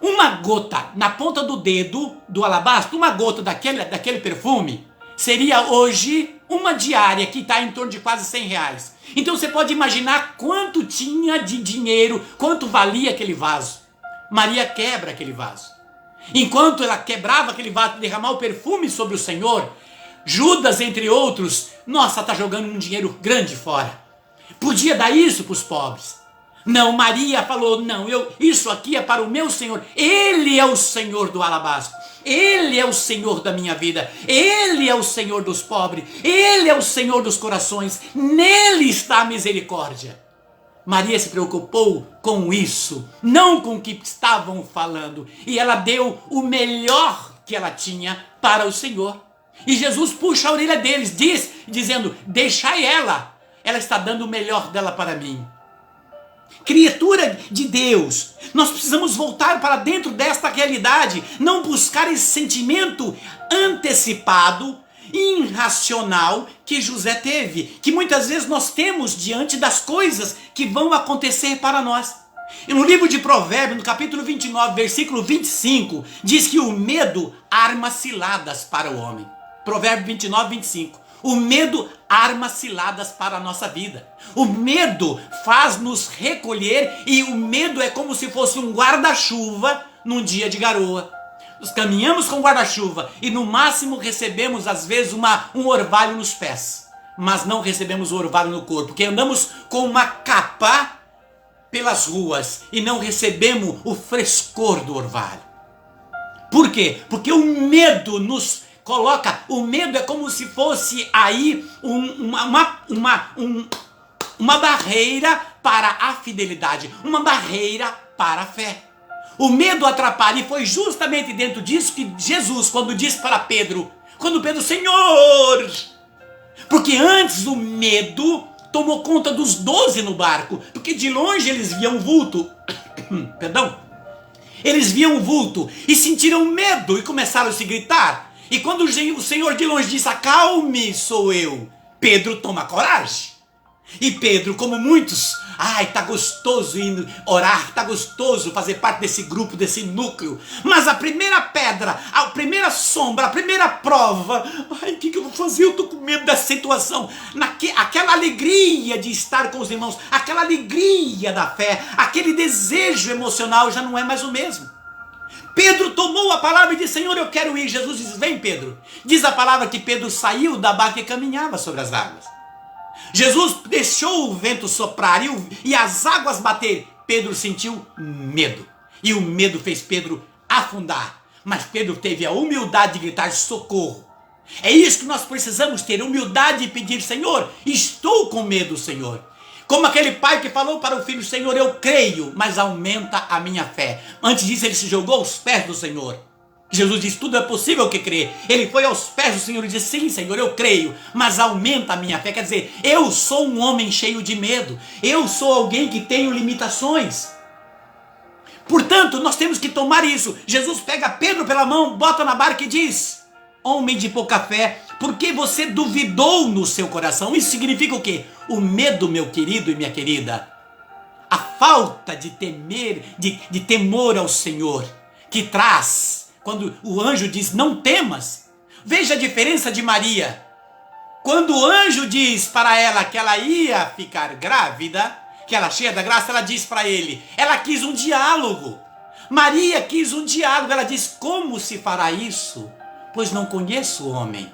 S1: uma gota na ponta do dedo do alabastro, uma gota daquele perfume, seria hoje uma diária que está em torno de quase R$100. Então você pode imaginar quanto tinha de dinheiro, quanto valia aquele vaso. Maria quebra aquele vaso. Enquanto ela quebrava aquele vaso, derramar o perfume sobre o Senhor, Judas, entre outros, nossa, está jogando um dinheiro grande fora. Podia dar isso para os pobres. Não, Maria falou, não, isso aqui é para o meu Senhor. Ele é o Senhor do alabastro. Ele é o Senhor da minha vida. Ele é o Senhor dos pobres. Ele é o Senhor dos corações. Nele está a misericórdia. Maria se preocupou com isso, não com o que estavam falando. E ela deu o melhor que ela tinha para o Senhor. E Jesus puxa a orelha deles, dizendo, deixai ela. Ela está dando o melhor dela para mim. Criatura de Deus, nós precisamos voltar para dentro desta realidade, não buscar esse sentimento antecipado, irracional que José teve, que muitas vezes nós temos diante das coisas que vão acontecer para nós. E no livro de Provérbios, no capítulo 29, versículo 25, diz que o medo arma ciladas para o homem. Provérbio 29, 25. O medo arma ciladas para a nossa vida. O medo faz nos recolher e o medo é como se fosse um guarda-chuva num dia de garoa. Nós caminhamos com guarda-chuva e no máximo recebemos às vezes um orvalho nos pés. Mas não recebemos o orvalho no corpo, porque andamos com uma capa pelas ruas e não recebemos o frescor do orvalho. Por quê? Porque o medo nos coloca, o medo é como se fosse aí uma barreira para a fidelidade, uma barreira para a fé. O medo atrapalha e foi justamente dentro disso que Jesus, quando disse para Pedro, Senhor, porque antes o medo tomou conta dos 12 no barco, porque de longe eles viam o vulto, eles viam o vulto e sentiram medo e começaram a se gritar. E quando o Senhor de longe disse, acalme, sou eu, Pedro toma coragem. E Pedro, como muitos, tá gostoso ir orar, tá gostoso fazer parte desse grupo, desse núcleo. Mas a primeira pedra, a primeira sombra, a primeira prova, o que eu vou fazer? Eu tô com medo da situação. Aquela alegria de estar com os irmãos, aquela alegria da fé, aquele desejo emocional já não é mais o mesmo. Pedro tomou a palavra e disse, Senhor, eu quero ir. Jesus diz, vem Pedro. Diz a palavra que Pedro saiu da barca e caminhava sobre as águas. Jesus deixou o vento soprar e as águas bater. Pedro sentiu medo. E o medo fez Pedro afundar. Mas Pedro teve a humildade de gritar socorro. É isso que nós precisamos ter, humildade e pedir, Senhor, estou com medo, Senhor. Como aquele pai que falou para o filho, Senhor, eu creio, mas aumenta a minha fé. Antes disso ele se jogou aos pés do Senhor. Jesus disse, tudo é possível que crê. Ele foi aos pés do Senhor e disse, sim, Senhor, eu creio, mas aumenta a minha fé. Quer dizer, eu sou um homem cheio de medo. Eu sou alguém que tenho limitações. Portanto, nós temos que tomar isso. Jesus pega Pedro pela mão, bota na barca e diz, homem de pouca fé, por que você duvidou no seu coração? Isso significa o quê? O medo, meu querido e minha querida. A falta de de temor ao Senhor, que traz... Quando o anjo diz, não temas. Veja a diferença de Maria. Quando o anjo diz para ela que ela ia ficar grávida, que ela cheia da graça, ela diz para ele, ela quis um diálogo. Maria quis um diálogo, ela diz, como se fará isso? Pois não conheço o homem.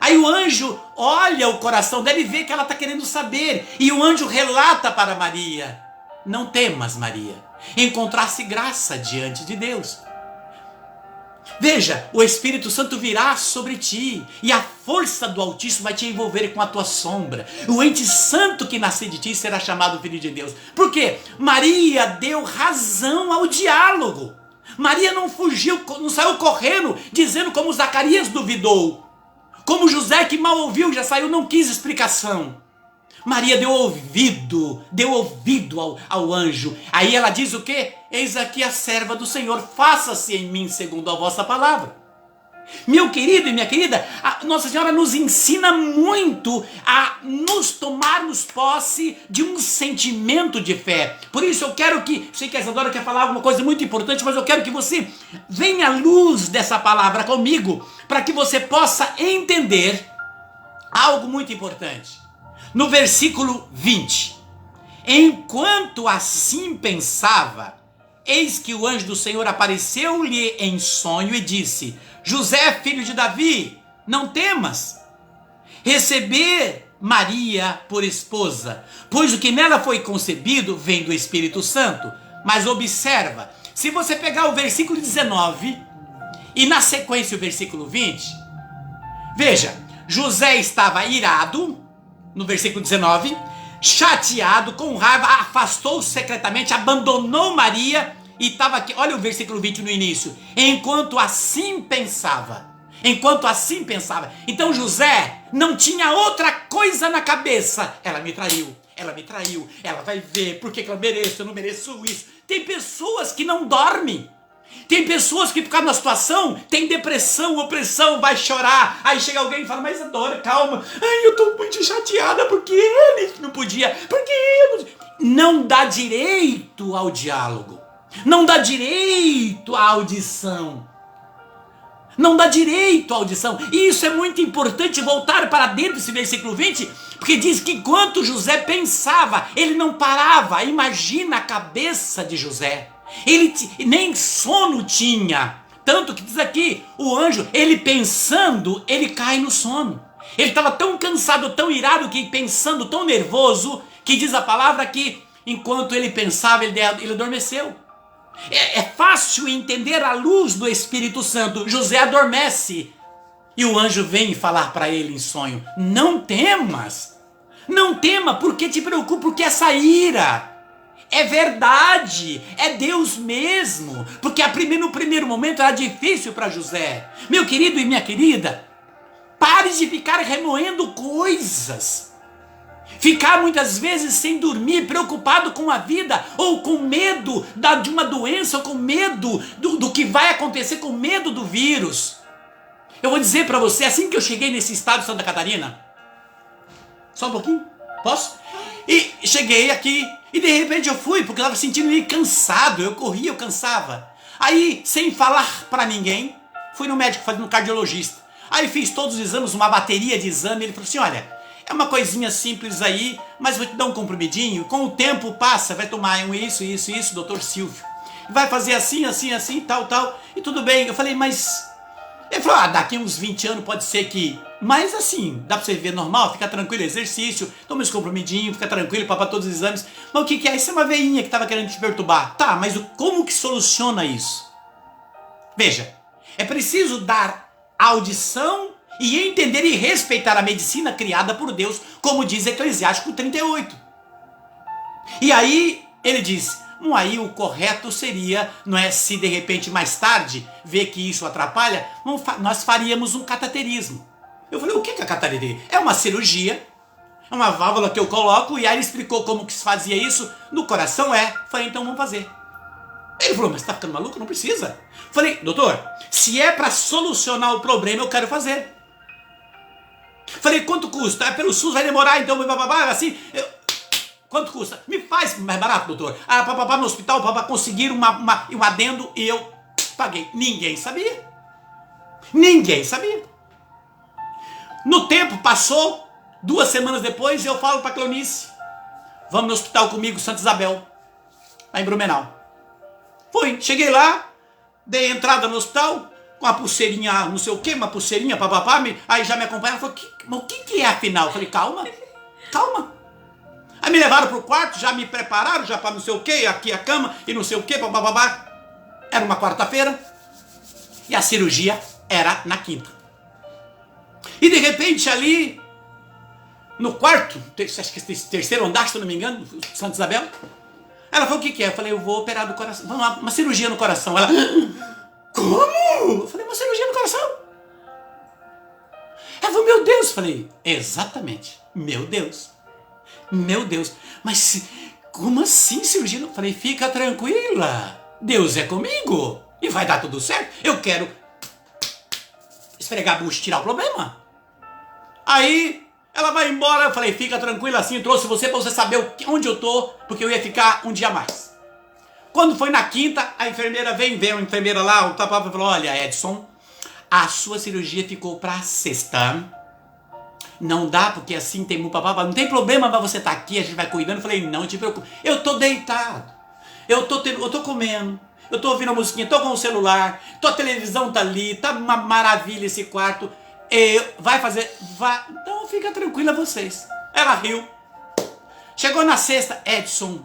S1: Aí o anjo olha o coração dela e vê que ela está querendo saber. E o anjo relata para Maria, não temas, Maria, encontraste graça diante de Deus. Veja, o Espírito Santo virá sobre ti e a força do Altíssimo vai te envolver com a tua sombra. O ente santo que nascer de ti será chamado Filho de Deus. Por quê? Maria deu razão ao diálogo. Maria não fugiu, não saiu correndo, dizendo como Zacarias duvidou. Como José que mal ouviu, já saiu, não quis explicação. Maria deu ouvido ao anjo. Aí ela diz o quê? Eis aqui a serva do Senhor, faça-se em mim segundo a vossa palavra. Meu querido e minha querida, a Nossa Senhora nos ensina muito a nos tomarmos posse de um sentimento de fé. Por isso eu quero que, sei que a Isadora quer falar alguma coisa muito importante, mas eu quero que você venha à luz dessa palavra comigo, para que você possa entender algo muito importante. No versículo 20, enquanto assim pensava, eis que o anjo do Senhor apareceu-lhe em sonho e disse, José, filho de Davi, não temas receber Maria por esposa, pois o que nela foi concebido vem do Espírito Santo. Mas observa, se você pegar o versículo 19 e na sequência o versículo 20, veja, José estava irado, no versículo 19, chateado, com raiva, afastou-se secretamente, abandonou Maria e estava aqui. Olha o versículo 20 no início. Enquanto assim pensava. Então José não tinha outra coisa na cabeça. Ela me traiu, ela vai ver por que eu mereço, eu não mereço isso. Tem pessoas que não dormem. Tem pessoas que ficam na situação, tem depressão, opressão, vai chorar. Aí chega alguém e fala, mas Adora, calma. Ai, eu tô muito chateada porque ele não podia. Porque eu não dá direito ao diálogo. Não dá direito à audição. Não dá direito à audição. E isso é muito importante voltar para dentro desse versículo 20, porque diz que enquanto José pensava, ele não parava. Imagina a cabeça de José. Ele nem sono tinha. Tanto que diz aqui, o anjo, ele pensando, ele cai no sono. Ele estava tão cansado, tão irado, que pensando, tão nervoso, que diz a palavra que enquanto ele pensava, ele adormeceu. É fácil entender a luz do Espírito Santo. José adormece e o anjo vem falar para ele em sonho: não temas, não tema, porque te preocupa, porque essa ira é verdade, é Deus mesmo, porque no primeiro momento era difícil para José. Meu querido e minha querida, pare de ficar remoendo coisas. Ficar muitas vezes sem dormir, preocupado com a vida, ou com medo de uma doença, ou com medo do que vai acontecer, com medo do vírus. Eu vou dizer para você, assim que eu cheguei nesse estado de Santa Catarina, só um pouquinho, posso? E cheguei aqui, e de repente eu fui, porque eu estava sentindo meio cansado, eu corria, eu cansava. Aí, sem falar para ninguém, fui no médico, fazendo um cardiologista. Aí fiz todos os exames, uma bateria de exame, ele falou assim: olha, é uma coisinha simples aí, mas vou te dar um comprimidinho, com o tempo passa, vai tomar isso, doutor Silvio. Vai fazer assim, tal, e tudo bem. Eu falei, mas... Ele falou, daqui uns 20 anos pode ser que... Mas assim, dá pra você viver normal, fica tranquilo, exercício, toma esse comprimidinho, fica tranquilo, para todos os exames. Mas o que é? Isso é uma veinha que tava querendo te perturbar. Tá, mas como que soluciona isso? Veja, é preciso dar audição e entender e respeitar a medicina criada por Deus, como diz Eclesiástico 38. E aí ele diz, aí o correto seria, não é, se de repente mais tarde ver que isso atrapalha, nós faríamos um cateterismo. Eu falei, o que é cateterismo? É uma cirurgia, é uma válvula que eu coloco, e aí ele explicou como que se fazia isso, no coração falei, então vamos fazer. Ele falou, mas você tá ficando maluco? Não precisa. Falei, doutor, se é para solucionar o problema, eu quero fazer. Falei, quanto custa? Pelo SUS vai demorar, então, assim. Quanto custa? Me faz mais barato, doutor. No hospital, para conseguir um adendo, e eu paguei. Ninguém sabia. Ninguém sabia. No tempo, passou, 2 semanas depois, eu falo para Cleonice, vamos no hospital comigo, Santa Isabel, lá em Blumenau. Fui, cheguei lá, dei entrada no hospital, com a pulseirinha, não sei o que, uma pulseirinha, papapá, aí já me acompanharam, falou, mas o que é afinal? Eu falei, calma. Aí me levaram pro quarto, já me prepararam, já para não sei o que, aqui a cama, e não sei o que, papapá. Era uma quarta-feira, e a cirurgia era na quinta. E de repente ali, no quarto, acho que esse terceiro andar, se eu não me engano, Santa Isabel, ela falou, o que é? Eu falei, eu vou operar do coração, uma cirurgia no coração. Ela... Como? Eu falei, uma cirurgia no coração? Ela falou, meu Deus. Eu falei, exatamente, meu Deus, mas como assim cirurgia? Eu falei, fica tranquila, Deus é comigo e vai dar tudo certo. Eu quero esfregar a bucha e tirar o problema. Aí ela vai embora, eu falei, fica tranquila assim, eu trouxe você para você saber onde eu tô, porque eu ia ficar um dia a mais. Quando foi na quinta, a enfermeira veio a enfermeira lá, o papai falou, olha, Edson, a sua cirurgia ficou para sexta. Não dá, porque assim tem muito papai, não tem problema, mas você tá aqui, a gente vai cuidando. Eu falei, não te preocupe, eu tô deitado, eu tô comendo, eu tô ouvindo a musiquinha, tô com o celular, a televisão tá ali, tá uma maravilha esse quarto. Vai, então fica tranquila vocês. Ela riu. Chegou na sexta, Edson,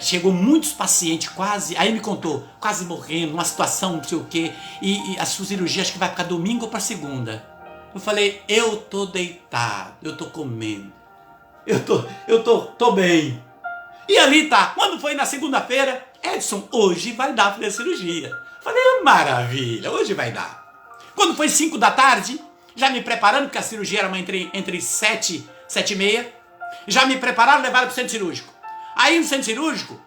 S1: chegou muitos pacientes, quase, aí me contou, quase morrendo, uma situação, não sei o que, e a sua cirurgia acho que vai ficar domingo para segunda. Eu falei, eu tô deitado, eu tô comendo, eu tô bem. E ali tá, quando foi na segunda-feira, Edson, hoje vai dar pra fazer a cirurgia. Eu falei, maravilha, hoje vai dar. Quando foi 5 da tarde, já me preparando, porque a cirurgia era entre 7 e 7h30, já me prepararam, levaram pro centro cirúrgico. Aí no centro cirúrgico,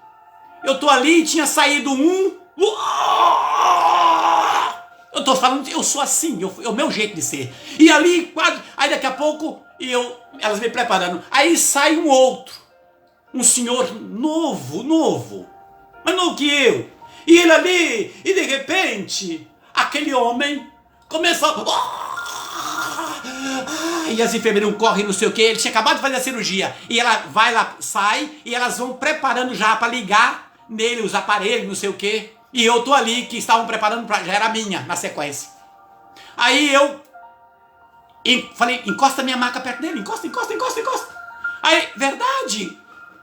S1: eu tô ali e tinha saído eu tô falando, eu sou assim, é o meu jeito de ser. E ali, quase, aí daqui a pouco, elas me preparando. Aí sai um senhor novo, mais novo que eu. E ele ali, e de repente, aquele homem começou e as enfermeiras correm, não sei o que. Ele tinha acabado de fazer a cirurgia. E ela vai lá, sai, e elas vão preparando já para ligar nele os aparelhos, não sei o que. E eu tô ali, que estavam preparando, já era minha, na sequência. Aí eu falei, encosta a minha maca perto dele, encosta. Aí, verdade,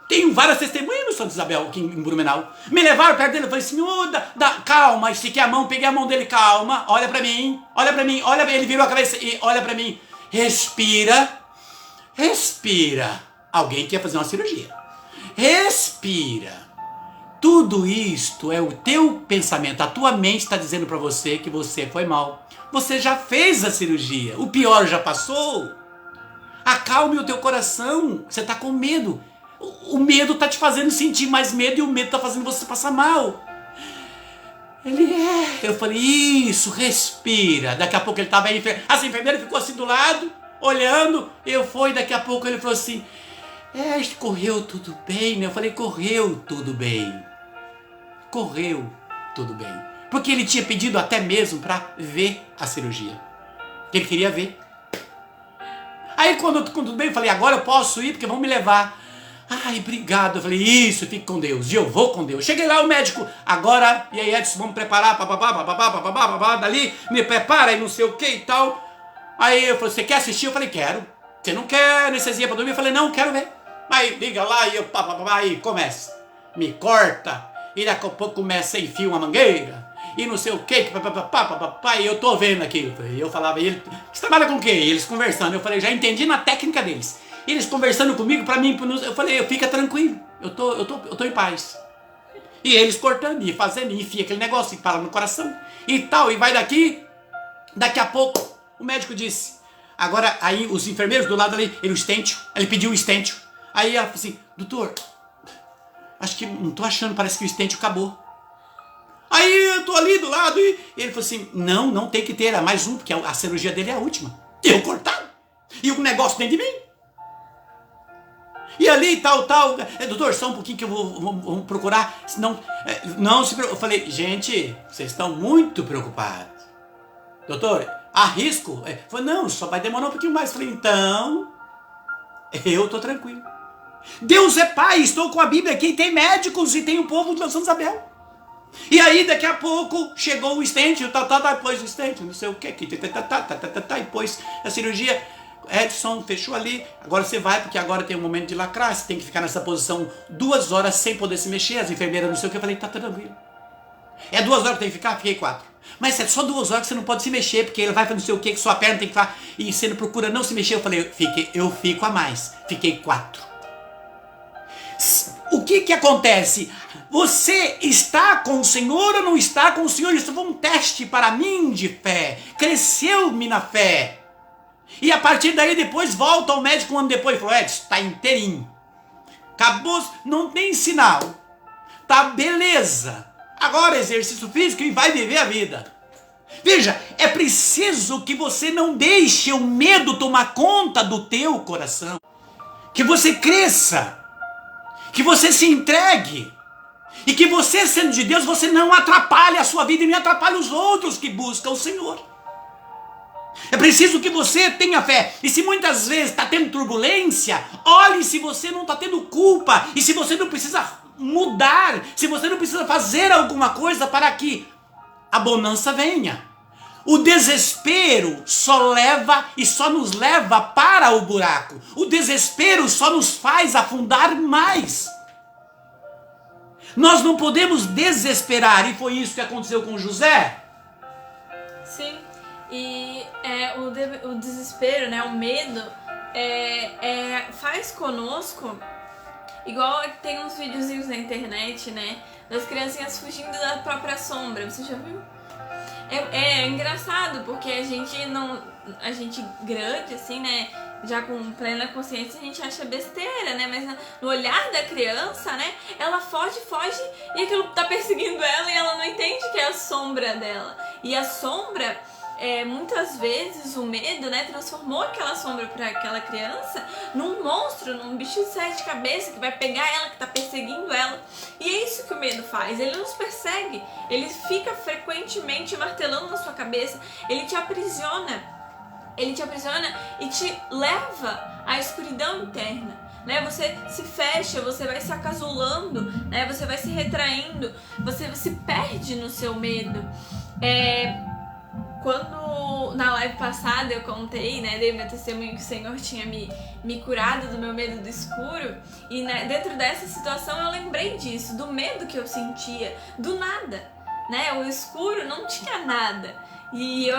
S1: tenho várias testemunhas no Santa Isabel, aqui em Blumenau. Me levaram perto dele, eu falei, senhor, calma, estiquei a mão, peguei a mão dele, calma, olha pra mim, ele virou a cabeça e olha pra mim, respira. Alguém quer fazer uma cirurgia. Respira. Tudo isto é o teu pensamento, a tua mente está dizendo para você que você foi mal. Você já fez a cirurgia, o pior já passou. Acalme o teu coração, você está com medo. O medo está te fazendo sentir mais medo e o medo está fazendo você passar mal. Eu falei, isso, respira. Daqui a pouco ele estava aí, as enfermeiras ficou assim do lado, olhando. Daqui a pouco ele falou assim, correu tudo bem, né? Eu falei, correu tudo bem. Porque ele tinha pedido até mesmo para ver a cirurgia. Ele queria ver. Aí quando tudo bem, eu falei, agora eu posso ir porque vão me levar. Ai, obrigado. Eu falei, isso, fique com Deus. E eu vou com Deus. Cheguei lá, o médico, agora, e aí Edson, vamos preparar, dali, me prepara e não sei o que e tal. Aí eu falei, você quer assistir? Eu falei, quero. Você não quer anestesia para dormir? Eu falei, não, quero ver. Aí liga lá e eu, aí começa. Me corta. E daqui a pouco começa a enfiar uma mangueira. E não sei o que, e eu tô vendo aqui. Eu falava, e ele, você trabalha com o quê? E eles conversando. Eu falei, já entendi na técnica deles. E eles conversando comigo, pra mim, eu falei, fica tranquilo. Eu tô em paz. E eles cortando e fazendo, e enfia aquele negócio e para no coração. E tal, e vai daqui. Daqui a pouco, o médico disse. Agora, aí os enfermeiros do lado ali, ele pediu o estêntio. Aí ela falou assim, doutor, acho que não tô achando, parece que o estêntio acabou. Aí eu tô ali do lado e ele falou assim, não tem que ter, era mais um, porque a cirurgia dele é a última. E eu cortado. E o negócio dentro de mim. E ali tal, doutor, só um pouquinho que eu vou procurar, senão, não se preocupe. Eu falei, gente, vocês estão muito preocupados. Doutor, arrisco? Ele falou, não, só vai demorar um pouquinho mais. Eu falei, então, eu tô tranquilo. Deus é pai, estou com a Bíblia aqui, tem médicos e tem o povo de Santa Isabel. E aí daqui a pouco chegou o estente, depois o estente, não sei o que, depois a cirurgia, Edson fechou ali, agora você vai, porque agora tem um momento de lacrar, você tem que ficar nessa posição 2 horas sem poder se mexer, as enfermeiras não sei o que, eu falei, tá tranquilo. É 2 horas que tem que ficar? Fiquei 4. Mas é só 2 horas que você não pode se mexer, porque ele vai fazer não sei o que sua perna tem que ficar, e você não procura não se mexer, eu falei, eu fico a mais, fiquei 4. O que acontece? Você está com o Senhor ou não está com o Senhor? Isso foi um teste para mim de fé. Cresceu-me na fé. E a partir daí depois volta ao médico um ano depois e falou, Edson, está inteirinho. Acabou, não tem sinal. Tá beleza. Agora exercício físico e vai viver a vida. Veja, é preciso que você não deixe o medo tomar conta do teu coração. Que você cresça. Que você se entregue. E que você, sendo de Deus, você não atrapalhe a sua vida e nem atrapalhe os outros que buscam o Senhor. É preciso que você tenha fé. E se muitas vezes está tendo turbulência, olhe se você não está tendo culpa. E se você não precisa mudar, se você não precisa fazer alguma coisa para que a bonança venha. O desespero só leva e só nos leva para o buraco. O desespero só nos faz afundar mais. Nós não podemos desesperar, e foi isso que aconteceu com José.
S2: Sim, e o desespero, né, o medo, faz conosco, igual tem uns videozinhos na internet, né, das criancinhas fugindo da própria sombra, você já viu? É engraçado, porque a gente grande, assim, né, já com plena consciência, a gente acha besteira, né, mas no olhar da criança, né, ela foge, e aquilo tá perseguindo ela e ela não entende que é a sombra dela. E a sombra muitas vezes o medo, né, transformou aquela sombra para aquela criança num monstro, num bicho de 7 cabeças que vai pegar ela, que tá perseguindo ela. E é isso que o medo faz, ele nos persegue, ele fica frequentemente martelando na sua cabeça, ele te aprisiona e te leva à escuridão interna. Né? Você se fecha, você vai se acasulando, né? Você vai se retraindo, você se perde no seu medo. Quando na live passada eu contei, né, dei meu testemunho que o Senhor tinha me curado do meu medo do escuro, e né, dentro dessa situação eu lembrei disso, do medo que eu sentia, do nada, né? O escuro não tinha nada. E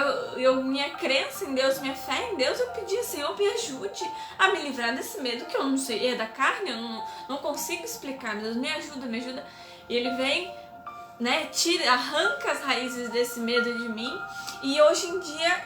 S2: minha crença em Deus, minha fé em Deus, eu pedi, Senhor, me ajude a me livrar desse medo que eu não sei, é da carne, eu não consigo explicar. Deus, me ajuda. E Ele vem, né, arranca as raízes desse medo de mim. E hoje em dia,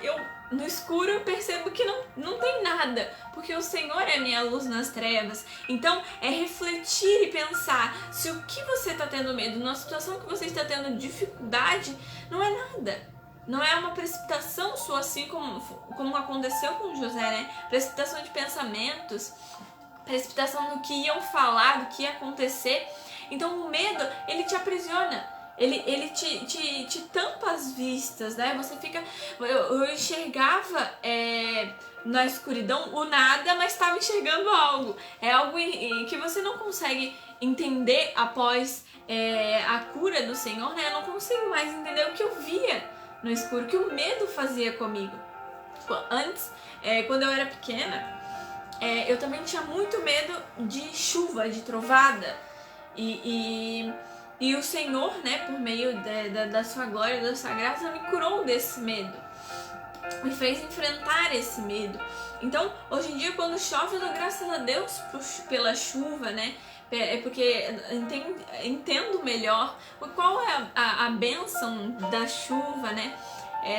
S2: no escuro, eu percebo que não tem nada, porque o Senhor é a minha luz nas trevas. Então, é refletir e pensar se o que você está tendo medo, numa situação que você está tendo dificuldade, não é nada. Não é uma precipitação sua, assim como aconteceu com José, né? Precipitação de pensamentos, precipitação do que iam falar, do que ia acontecer. Então o medo, ele te aprisiona, ele te tampa as vistas, né? Você fica... Eu enxergava na escuridão o nada, mas estava enxergando algo. É algo que você não consegue entender após a cura do Senhor, né? Eu não consigo mais entender o que eu via no escuro, que o medo fazia comigo. Antes, quando eu era pequena, eu também tinha muito medo de chuva, de trovada. E o Senhor, né, por meio da sua glória, da sua graça, me curou desse medo. Me fez enfrentar esse medo. Então, hoje em dia, quando chove, eu dou graças a Deus pela chuva, né? Porque entendo melhor qual é a bênção da chuva, né?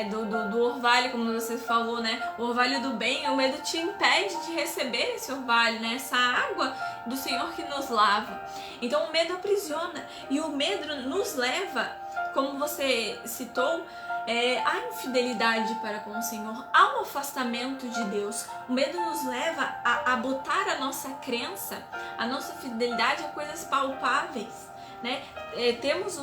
S2: Do orvalho, como você falou, né? O orvalho do bem, o medo te impede de receber esse orvalho, né? Essa água do Senhor que nos lava. Então o medo aprisiona e o medo nos leva, como você citou, à infidelidade para com o Senhor, há um afastamento de Deus. O medo nos leva a botar a nossa crença, a nossa fidelidade a coisas palpáveis, né? Temos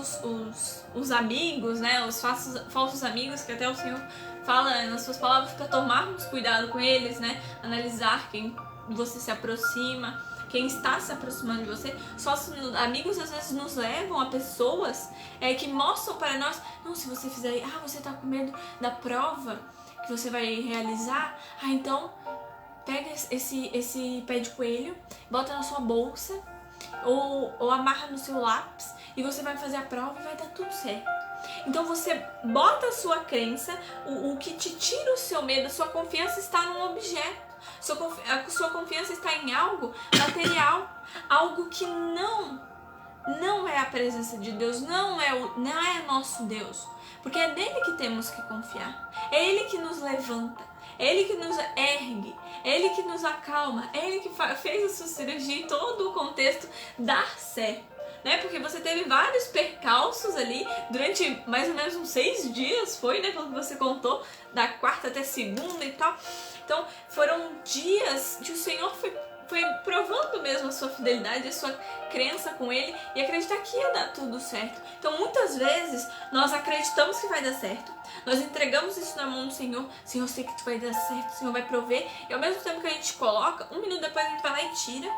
S2: os amigos, né? Os falsos amigos, que até o Senhor fala nas suas palavras para tomarmos cuidado com eles, né? Analisar quem você se aproxima, quem está se aproximando de você. Só amigos às vezes nos levam a pessoas que mostram para nós, não, se você fizer, você está com medo da prova que você vai realizar, então pega esse pé de coelho, bota na sua bolsa ou amarra no seu lápis e você vai fazer a prova e vai dar tudo certo. Então você bota a sua crença, o que te tira o seu medo, a sua confiança está num objeto. A sua confiança está em algo material, algo que não é a presença de Deus, não é nosso Deus, porque é nele que temos que confiar, é Ele que nos levanta, é Ele que nos ergue, é Ele que nos acalma, é Ele que fez a sua cirurgia e todo o contexto dar certo. Né? Porque você teve vários percalços ali durante mais ou menos uns 6 dias, foi, né? Pelo que você contou, da quarta até segunda e tal. Então, foram dias que o Senhor foi provando mesmo a sua fidelidade, a sua crença com Ele e acreditar que ia dar tudo certo. Então, muitas vezes, nós acreditamos que vai dar certo. Nós entregamos isso na mão do Senhor. Senhor, eu sei que vai dar certo, o Senhor vai prover. E ao mesmo tempo que a gente coloca, 1 minuto depois a gente vai lá e tira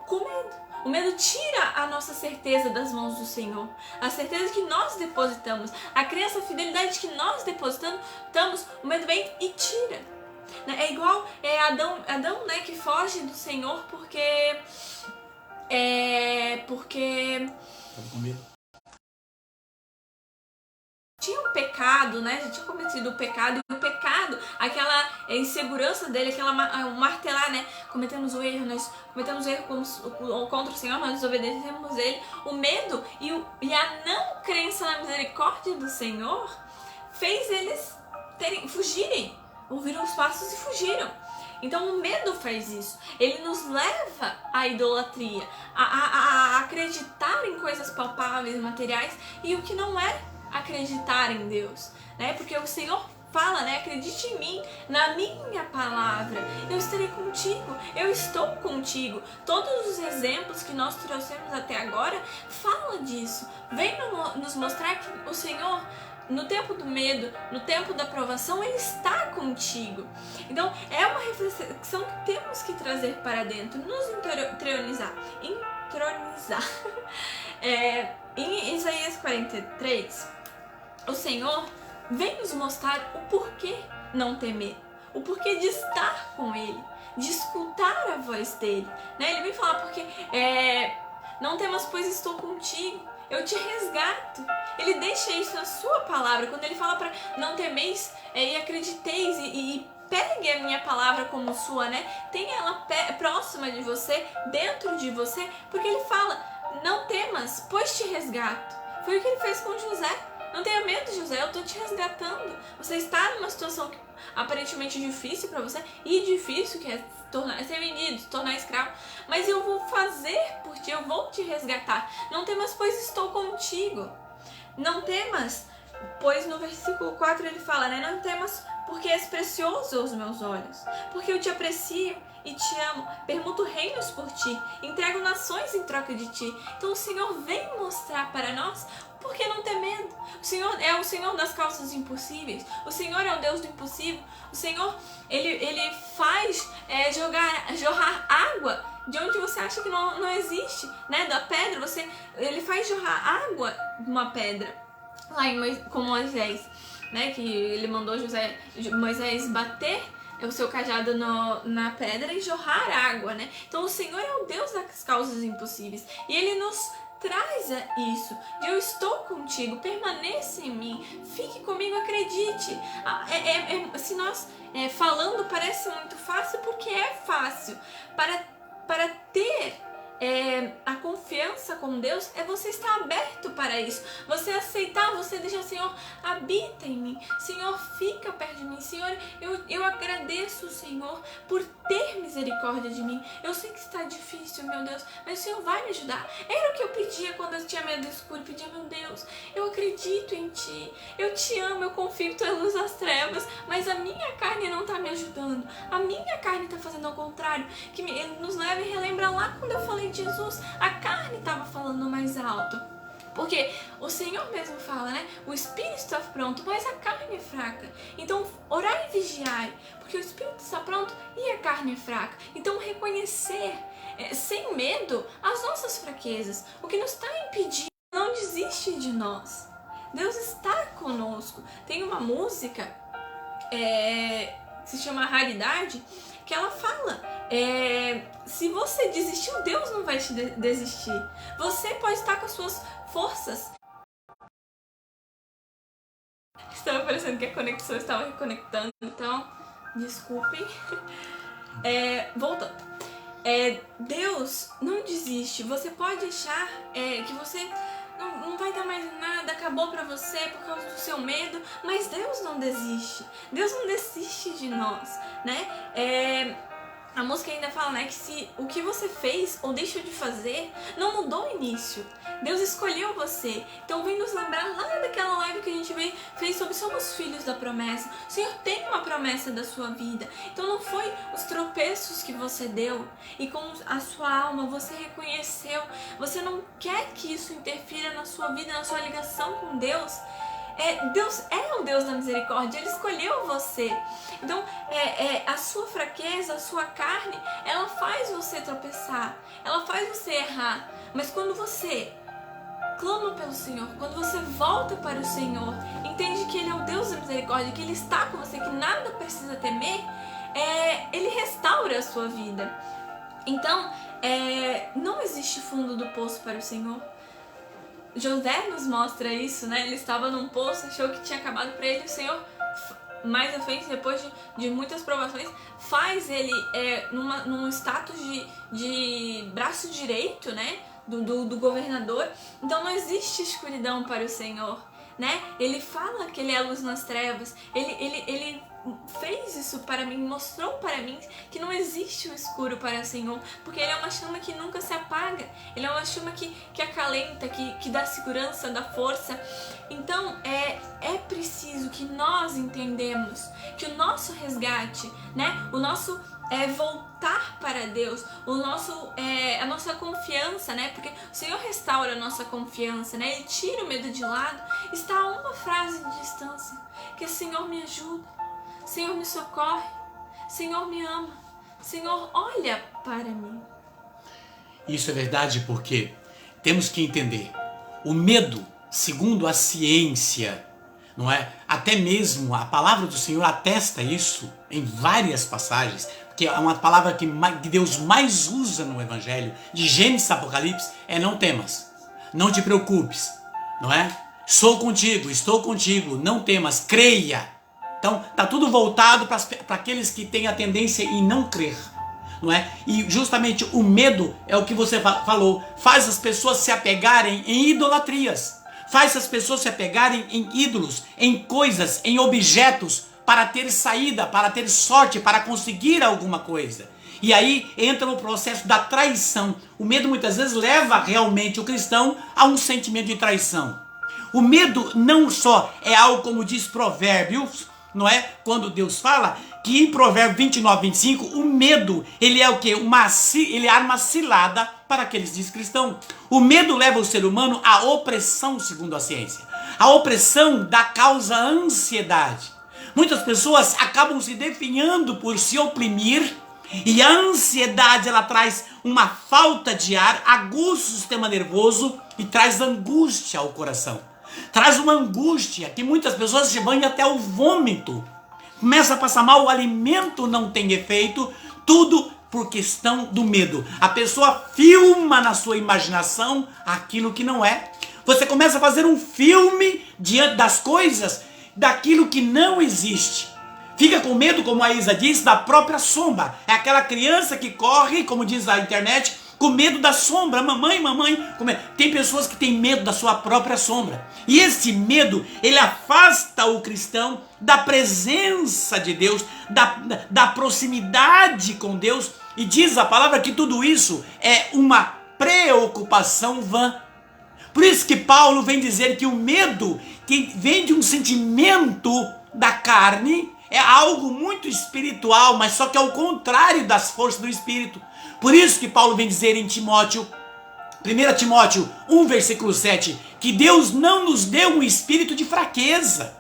S2: com medo. O medo tira a nossa certeza das mãos do Senhor, a certeza que nós depositamos, a crença, a fidelidade que nós depositamos, o medo vem e tira. É igual Adão, né, que foge do Senhor porque
S1: com medo.
S2: Tinha um pecado, né? Já tinha cometido o pecado, e o pecado, aquela insegurança dele, aquela martelar, né? Cometemos o erro, nós cometemos o erro contra o Senhor, nós desobedecemos ele. O medo e a não crença na misericórdia do Senhor fez eles fugirem, ouviram os passos e fugiram. Então o medo faz isso, ele nos leva à idolatria, a acreditar em coisas palpáveis, materiais, e o que não é acreditar em Deus, né? Porque o Senhor fala, né? Acredite em mim, na minha palavra. Eu estarei contigo, eu estou contigo. Todos os exemplos que nós trouxemos até agora fala disso. Vem nos mostrar que o Senhor, no tempo do medo, no tempo da provação, Ele está contigo. Então, é uma reflexão que temos que trazer para dentro, nos entronizar. Em Isaías 43, o Senhor vem nos mostrar o porquê não temer, o porquê de estar com Ele, de escutar a voz dEle. Né? Ele vem falar porque não temas, pois estou contigo, eu te resgato. Ele deixa isso na sua palavra, quando ele fala para não temeis e acrediteis e pegue a minha palavra como sua, né? Tenha ela próxima de você, dentro de você, porque ele fala, não temas, pois te resgato. Foi o que ele fez com José. Não tenha medo, José, eu estou te resgatando. Você está numa situação aparentemente difícil para você, e difícil que é ser vendido, se tornar escravo, mas eu vou fazer por ti, eu vou te resgatar. Não temas, pois estou contigo. Não temas, pois no versículo 4 ele fala, né? Não temas, porque és precioso aos meus olhos, porque eu te aprecio e te amo, permuto reinos por ti, entrego nações em troca de ti. Então o Senhor vem mostrar para nós por que não ter medo. O Senhor é o Senhor das causas impossíveis, o Senhor é o Deus do impossível, o Senhor, ele faz jorrar água de onde você acha que não existe, né? Da pedra, ele faz jorrar água de uma pedra, lá com Moisés, né? Que ele mandou Moisés bater o seu cajado na pedra e jorrar água, né? Então o Senhor é o Deus das causas impossíveis e Ele nos traz isso, de eu estou contigo, permaneça em mim, fique comigo, acredite. Se nós falando parece muito fácil, porque é fácil. Para ter a confiança com Deus é você estar aberto para isso, você aceitar, você deixar, Senhor, habita em mim, Senhor, fica perto de mim, Senhor, eu agradeço, Senhor, por ter misericórdia de mim. Eu sei que está difícil, meu Deus, mas o Senhor vai me ajudar. Era o que eu pedia quando eu tinha medo do escuro, pedia, meu Deus, eu acredito em Ti, eu Te amo, eu confio que Tu és a luz das trevas, mas a minha carne não está me ajudando, a minha carne está fazendo ao contrário, que nos leva e relembra lá quando eu falei de Jesus, a carne estava falando mais alto, porque o Senhor mesmo fala, né? O espírito está pronto, mas a carne é fraca. Então, orai e vigiai, porque o espírito está pronto e a carne é fraca. Então, reconhecer sem medo as nossas fraquezas, o que nos está impedindo, não desiste de nós. Deus está conosco. Tem uma música que se chama Raridade, que ela fala, se você desistiu, Deus não vai te desistir. Você pode estar com as suas forças. Estava parecendo que a conexão estava reconectando, então desculpem. Voltando. Deus não desiste. Você pode achar que você não vai dar mais nada, acabou pra você por causa do seu medo, mas Deus não desiste. Deus não desiste de nós, né? A música ainda fala, né, que se o que você fez ou deixou de fazer não mudou o início, Deus escolheu você. Então vem nos lembrar lá daquela live que a gente fez sobre somos filhos da promessa. O Senhor tem uma promessa da sua vida. Então não foi os tropeços que você deu e com a sua alma você reconheceu. Você não quer que isso interfira na sua vida, na sua ligação com Deus. Deus é o Deus da misericórdia, Ele escolheu você. Então, a sua fraqueza, a sua carne, ela faz você tropeçar, ela faz você errar. Mas quando você clama pelo Senhor, quando você volta para o Senhor, entende que Ele é o Deus da misericórdia, que Ele está com você, que nada precisa temer, Ele restaura a sua vida. Então, não existe fundo do poço para o Senhor. José nos mostra isso, né? Ele estava num poço, achou que tinha acabado para ele. O Senhor, mais à frente, depois de muitas provações, faz ele num status de braço direito, né? Do governador. Então não existe escuridão para o Senhor. né? Ele fala que ele é a luz nas trevas. Ele fez isso para mim, mostrou para mim que não existe o escuro para o Senhor, porque Ele é uma chama que nunca se apaga. Ele é uma chama que acalenta, que dá segurança, dá força. Então é preciso que nós entendamos que o nosso resgate, né? O nosso voltar para Deus, a nossa confiança, né? Porque o Senhor restaura a nossa confiança, né? Ele tira o medo de lado. Está a uma frase de distância, que é: Senhor, me ajuda, Senhor, me socorre, Senhor, me ama, Senhor, olha para mim.
S1: Isso é verdade, porque temos que entender, o medo, segundo a ciência, não é? Até mesmo a palavra do Senhor atesta isso em várias passagens, que é uma palavra que Deus mais usa no Evangelho, de Gênesis a Apocalipse, é: não temas, não te preocupes, não é? Sou contigo, estou contigo, não temas, creia. Então, está tudo voltado para aqueles que têm a tendência em não crer, não é? E justamente o medo é o que você falou, faz as pessoas se apegarem em idolatrias, faz as pessoas se apegarem em ídolos, em coisas, em objetos, para ter saída, para ter sorte, para conseguir alguma coisa. E aí entra o processo da traição. O medo muitas vezes leva realmente o cristão a um sentimento de traição. O medo não só é algo, como diz Provérbios, não é? Quando Deus fala que em Provérbios 29, 25, o medo, ele é o quê? Ele é arma cilada para aqueles descristãos. O medo leva o ser humano à opressão, segundo a ciência. A opressão dá causa à ansiedade. Muitas pessoas acabam se definhando por se oprimir, e a ansiedade, ela traz uma falta de ar, aguça o sistema nervoso e traz angústia ao coração. Traz uma angústia que muitas pessoas se vão até o vômito. Começa a passar mal, o alimento não tem efeito, tudo por questão do medo. A pessoa filma na sua imaginação aquilo que não é. Você começa a fazer um filme diante das coisas, daquilo que não existe. Fica com medo, como a Isa diz, da própria sombra. É aquela criança que corre, como diz a internet, com medo da sombra. Mamãe, tem pessoas que têm medo da sua própria sombra. E esse medo, ele afasta o cristão da presença de Deus, da proximidade com Deus. E diz a palavra que tudo isso é uma preocupação vã. Por isso que Paulo vem dizer que o medo, que vem de um sentimento da carne, é algo muito espiritual, mas só que é o contrário das forças do Espírito. Por isso que Paulo vem dizer em Timóteo, 1 Timóteo 1, versículo 7, que Deus não nos deu um espírito de fraqueza,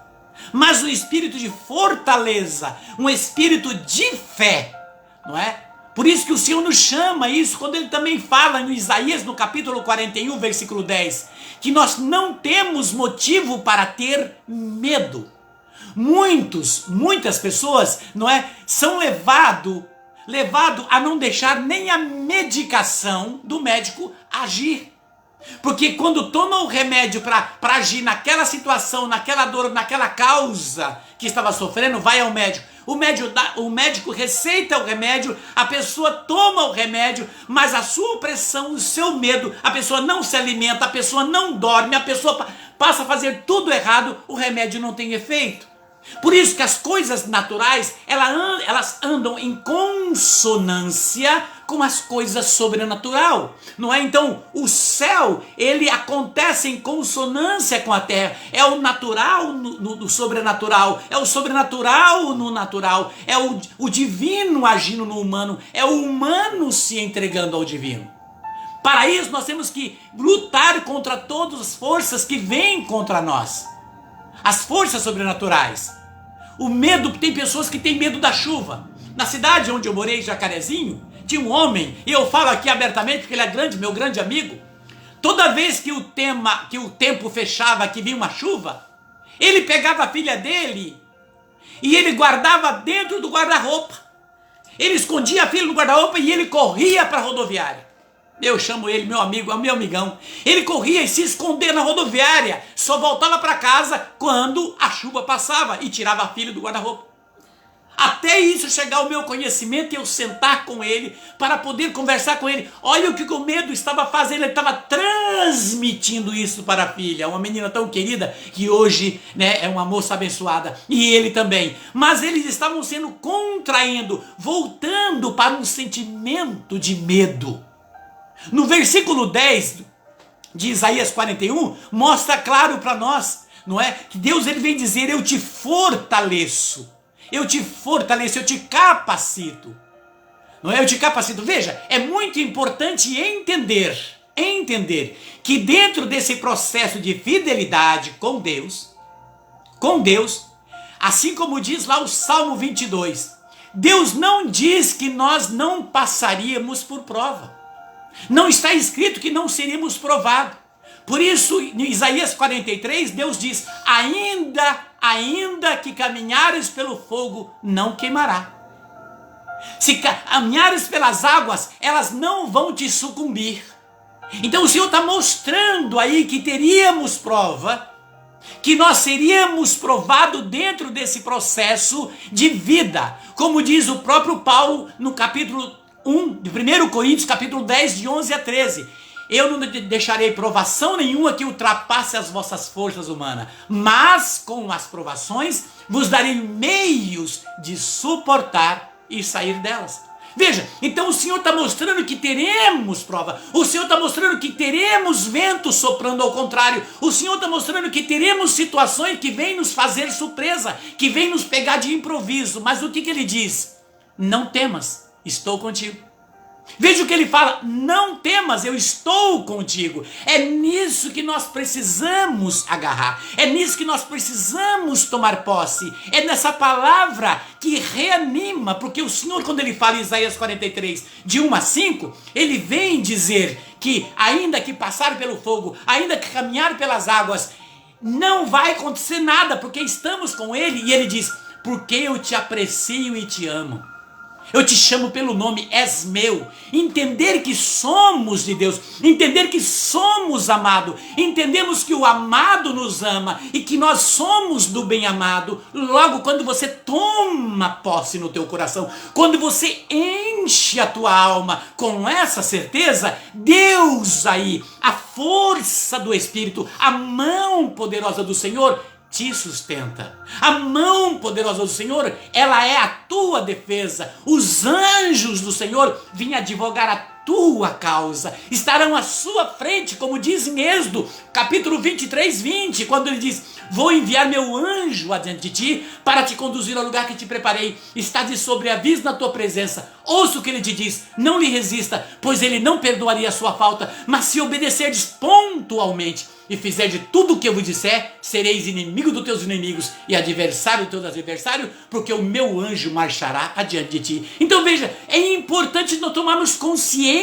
S1: mas um espírito de fortaleza, um espírito de fé, não é? Por isso que o Senhor nos chama isso, quando Ele também fala em Isaías, no capítulo 41, versículo 10, que nós não temos motivo para ter medo. Muitas pessoas, não é, são levado a não deixar nem a medicação do médico agir. Porque quando toma o remédio para agir naquela situação, naquela dor, naquela causa que estava sofrendo, vai ao médico. O médico receita o remédio, a pessoa toma o remédio, mas a sua opressão, o seu medo, a pessoa não se alimenta, a pessoa não dorme, a pessoa passa a fazer tudo errado, o remédio não tem efeito. Por isso que as coisas naturais, elas andam em consonância com as coisas sobrenatural, não é? Então, o céu, ele acontece em consonância com a terra. É o natural no sobrenatural, é o sobrenatural no natural, é o divino agindo no humano, é o humano se entregando ao divino. Para isso, nós temos que lutar contra todas as forças que vêm contra nós. As forças sobrenaturais. O medo, tem pessoas que têm medo da chuva. Na cidade onde eu morei, Jacarezinho, tinha um homem, e eu falo aqui abertamente porque ele é meu grande amigo. Toda vez que o tempo fechava, que vinha uma chuva, ele pegava a filha dele e ele guardava dentro do guarda-roupa. Ele escondia a filha no guarda-roupa e ele corria para a rodoviária. Eu chamo ele meu amigo, é o meu amigão. Ele corria e se escondia na rodoviária. Só voltava para casa quando a chuva passava e tirava a filha do guarda-roupa. até isso chegar ao meu conhecimento e eu sentar com ele para poder conversar com ele. Olha o que o medo estava fazendo, ele estava transmitindo isso para a filha, uma menina tão querida que hoje, né, é uma moça abençoada, e ele também. Mas eles estavam sendo contraindo, voltando para um sentimento de medo. No versículo 10 de Isaías 41, mostra claro para nós, não é? Que Deus ele vem dizer: eu te fortaleço. Eu te fortaleço, eu te capacito. Não é? Eu te capacito. Veja, é muito importante entender que dentro desse processo de fidelidade com Deus, assim como diz lá o Salmo 22, Deus não diz que nós não passaríamos por prova. Não está escrito que não seríamos provados. Por isso, em Isaías 43, Deus diz: ainda que caminhares pelo fogo, não queimará. Se caminhares pelas águas, elas não vão te sucumbir. Então o Senhor está mostrando aí que teríamos prova, que nós seríamos provados dentro desse processo de vida. Como diz o próprio Paulo no capítulo 1 de 1 Coríntios, capítulo 10, de 11 a 13. Eu não deixarei provação nenhuma que ultrapasse as vossas forças humanas, mas com as provações vos darei meios de suportar e sair delas. Veja, então o Senhor está mostrando que teremos prova. O Senhor está mostrando que teremos vento soprando ao contrário. O Senhor está mostrando que teremos situações que vêm nos fazer surpresa, que vêm nos pegar de improviso. Mas o que Ele diz? Não temas, estou contigo. Veja o que ele fala: não temas, eu estou contigo. É nisso que nós precisamos agarrar, é nisso que nós precisamos tomar posse, é nessa palavra que reanima, porque o Senhor, quando ele fala em Isaías 43, de 1 a 5, ele vem dizer que ainda que passar pelo fogo, ainda que caminhar pelas águas, não vai acontecer nada, porque estamos com ele. E ele diz: porque eu te aprecio e te amo. Eu te chamo pelo nome, és meu. Entender que somos de Deus, entender que somos amados, entendemos que o amado nos ama e que nós somos do bem amado. Logo, quando você toma posse no teu coração, quando você enche a tua alma com essa certeza, Deus aí, a força do Espírito, a mão poderosa do Senhor te sustenta. A mão poderosa do Senhor, ela é a tua defesa. Os anjos do Senhor vêm advogar a tua causa, estarão à sua frente, como diz em Êxodo, capítulo 23, 20, quando ele diz: vou enviar meu anjo adiante de ti, para te conduzir ao lugar que te preparei. Está de sobreaviso na tua presença. Ouça o que ele te diz, não lhe resista, pois ele não perdoaria a sua falta. Mas se obedecerdes pontualmente e fizer de tudo o que eu vos disser, sereis inimigo dos teus inimigos e adversário dos teus adversários, porque o meu anjo marchará adiante de ti. Então veja, é importante nós tomarmos consciência.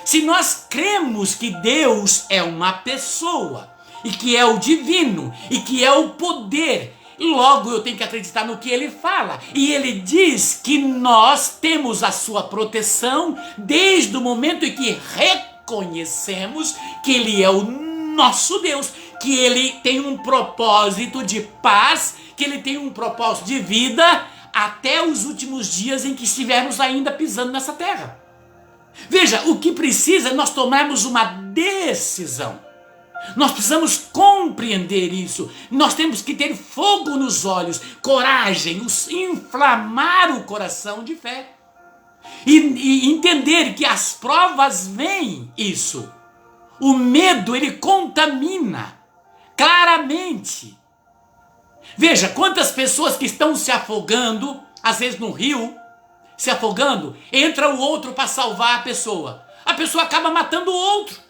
S1: Se nós cremos que Deus é uma pessoa, e que é o divino, e que é o poder, logo eu tenho que acreditar no que ele fala. E ele diz que nós temos a sua proteção desde o momento em que reconhecemos que ele é o nosso Deus, que ele tem um propósito de paz, que ele tem um propósito de vida até os últimos dias em que estivermos ainda pisando nessa terra. Veja, o que precisa é nós tomarmos uma decisão. Nós precisamos compreender isso. Nós temos que ter fogo nos olhos, coragem, inflamar o coração de fé. E entender que as provas vêm isso. O medo, ele contamina claramente. Veja, quantas pessoas que estão se afogando, às vezes no rio, se afogando, entra o outro para salvar a pessoa acaba matando o outro,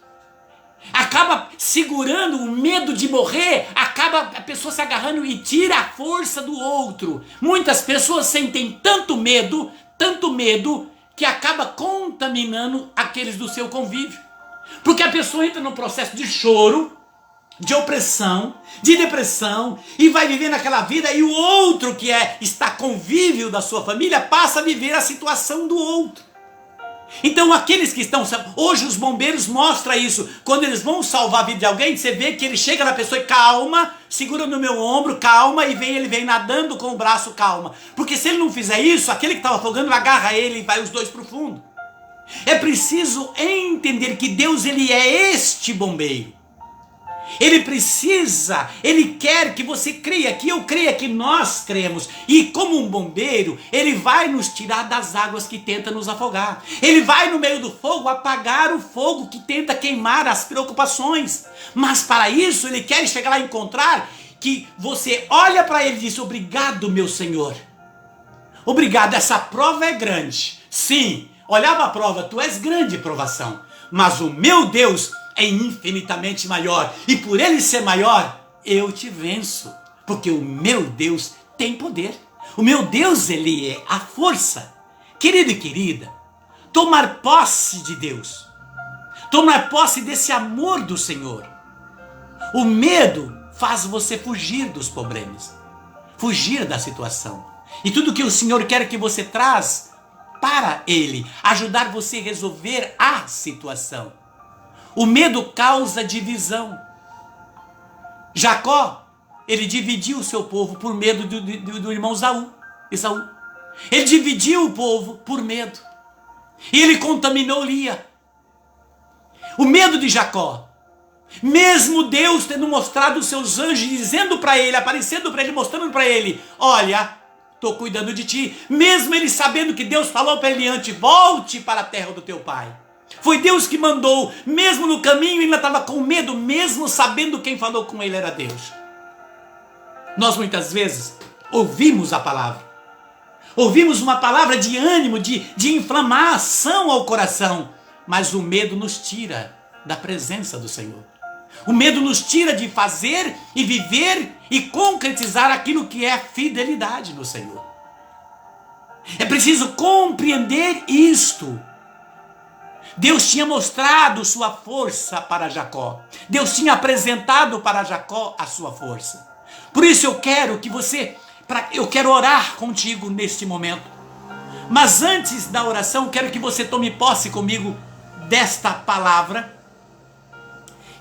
S1: acaba segurando o medo de morrer, acaba a pessoa se agarrando e tira a força do outro. Muitas pessoas sentem tanto medo, que acaba contaminando aqueles do seu convívio, porque a pessoa entra num processo de choro, de opressão, de depressão, e vai vivendo aquela vida, e o outro que está convívio da sua família passa a viver a situação do outro. Então aqueles que estão... Hoje os bombeiros mostram isso. Quando eles vão salvar a vida de alguém, você vê que ele chega na pessoa e calma, segura no meu ombro, calma, e ele vem nadando com o braço, calma. Porque se ele não fizer isso, aquele que estava afogando agarra ele e vai os dois para o fundo. É preciso entender que Deus, ele é este bombeiro. Ele precisa, ele quer que você creia, que eu creia, que nós cremos. E como um bombeiro, ele vai nos tirar das águas que tenta nos afogar. Ele vai no meio do fogo apagar o fogo que tenta queimar as preocupações. Mas para isso ele quer chegar lá e encontrar que você olha para ele e diz: obrigado, meu Senhor. Obrigado, essa prova é grande. Sim, olhava a prova, tu és grande provação. Mas o meu Deus é infinitamente maior, e por ele ser maior, eu te venço, porque o meu Deus tem poder. O meu Deus, ele é a força. Querido e querida, tomar posse de Deus, tomar posse desse amor do Senhor. O medo faz você fugir dos problemas, fugir da situação, e tudo que o Senhor quer que você traz para ele, ajudar você a resolver a situação. O medo causa divisão. Jacó, ele dividiu o seu povo por medo do irmão Esaú. Ele dividiu o povo por medo. E ele contaminou Lia. O medo de Jacó, mesmo Deus tendo mostrado os seus anjos, dizendo para ele, aparecendo para ele, mostrando para ele: olha, estou cuidando de ti. Mesmo ele sabendo que Deus falou para ele antes: volte para a terra do teu pai. Foi Deus que mandou, mesmo no caminho ele ainda estava com medo, mesmo sabendo quem falou com ele era Deus. Nós muitas vezes ouvimos a palavra, ouvimos uma palavra de ânimo, de inflamação ao coração, mas o medo nos tira da presença do Senhor. O medo nos tira de fazer e viver e concretizar aquilo que é fidelidade no Senhor. É preciso compreender isto. Deus tinha mostrado sua força para Jacó. Deus tinha apresentado para Jacó a sua força. Por isso eu quero que eu quero orar contigo neste momento. Mas antes da oração, quero que você tome posse comigo desta palavra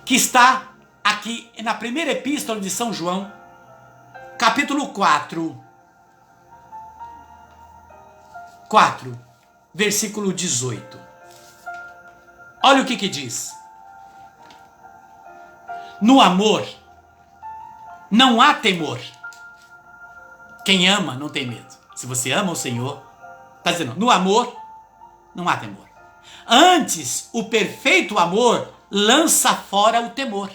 S1: que está aqui na primeira epístola de São João, capítulo 4, versículo 18. Olha o que diz. No amor não há temor. Quem ama não tem medo. Se você ama o Senhor, está dizendo, no amor não há temor. Antes, o perfeito amor lança fora o temor.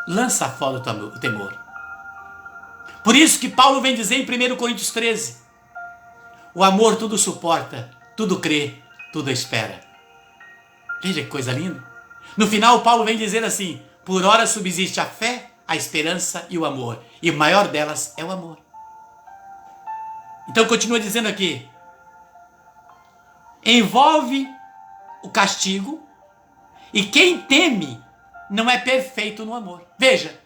S1: Lança fora o temor. Por isso que Paulo vem dizer em 1 Coríntios 13, o amor tudo suporta, tudo crê, tudo espera. Veja que coisa linda. No final, Paulo vem dizer assim: por ora subsiste a fé, a esperança e o amor. E o maior delas é o amor. Então continua dizendo aqui: envolve o castigo, e quem teme não é perfeito no amor. Veja,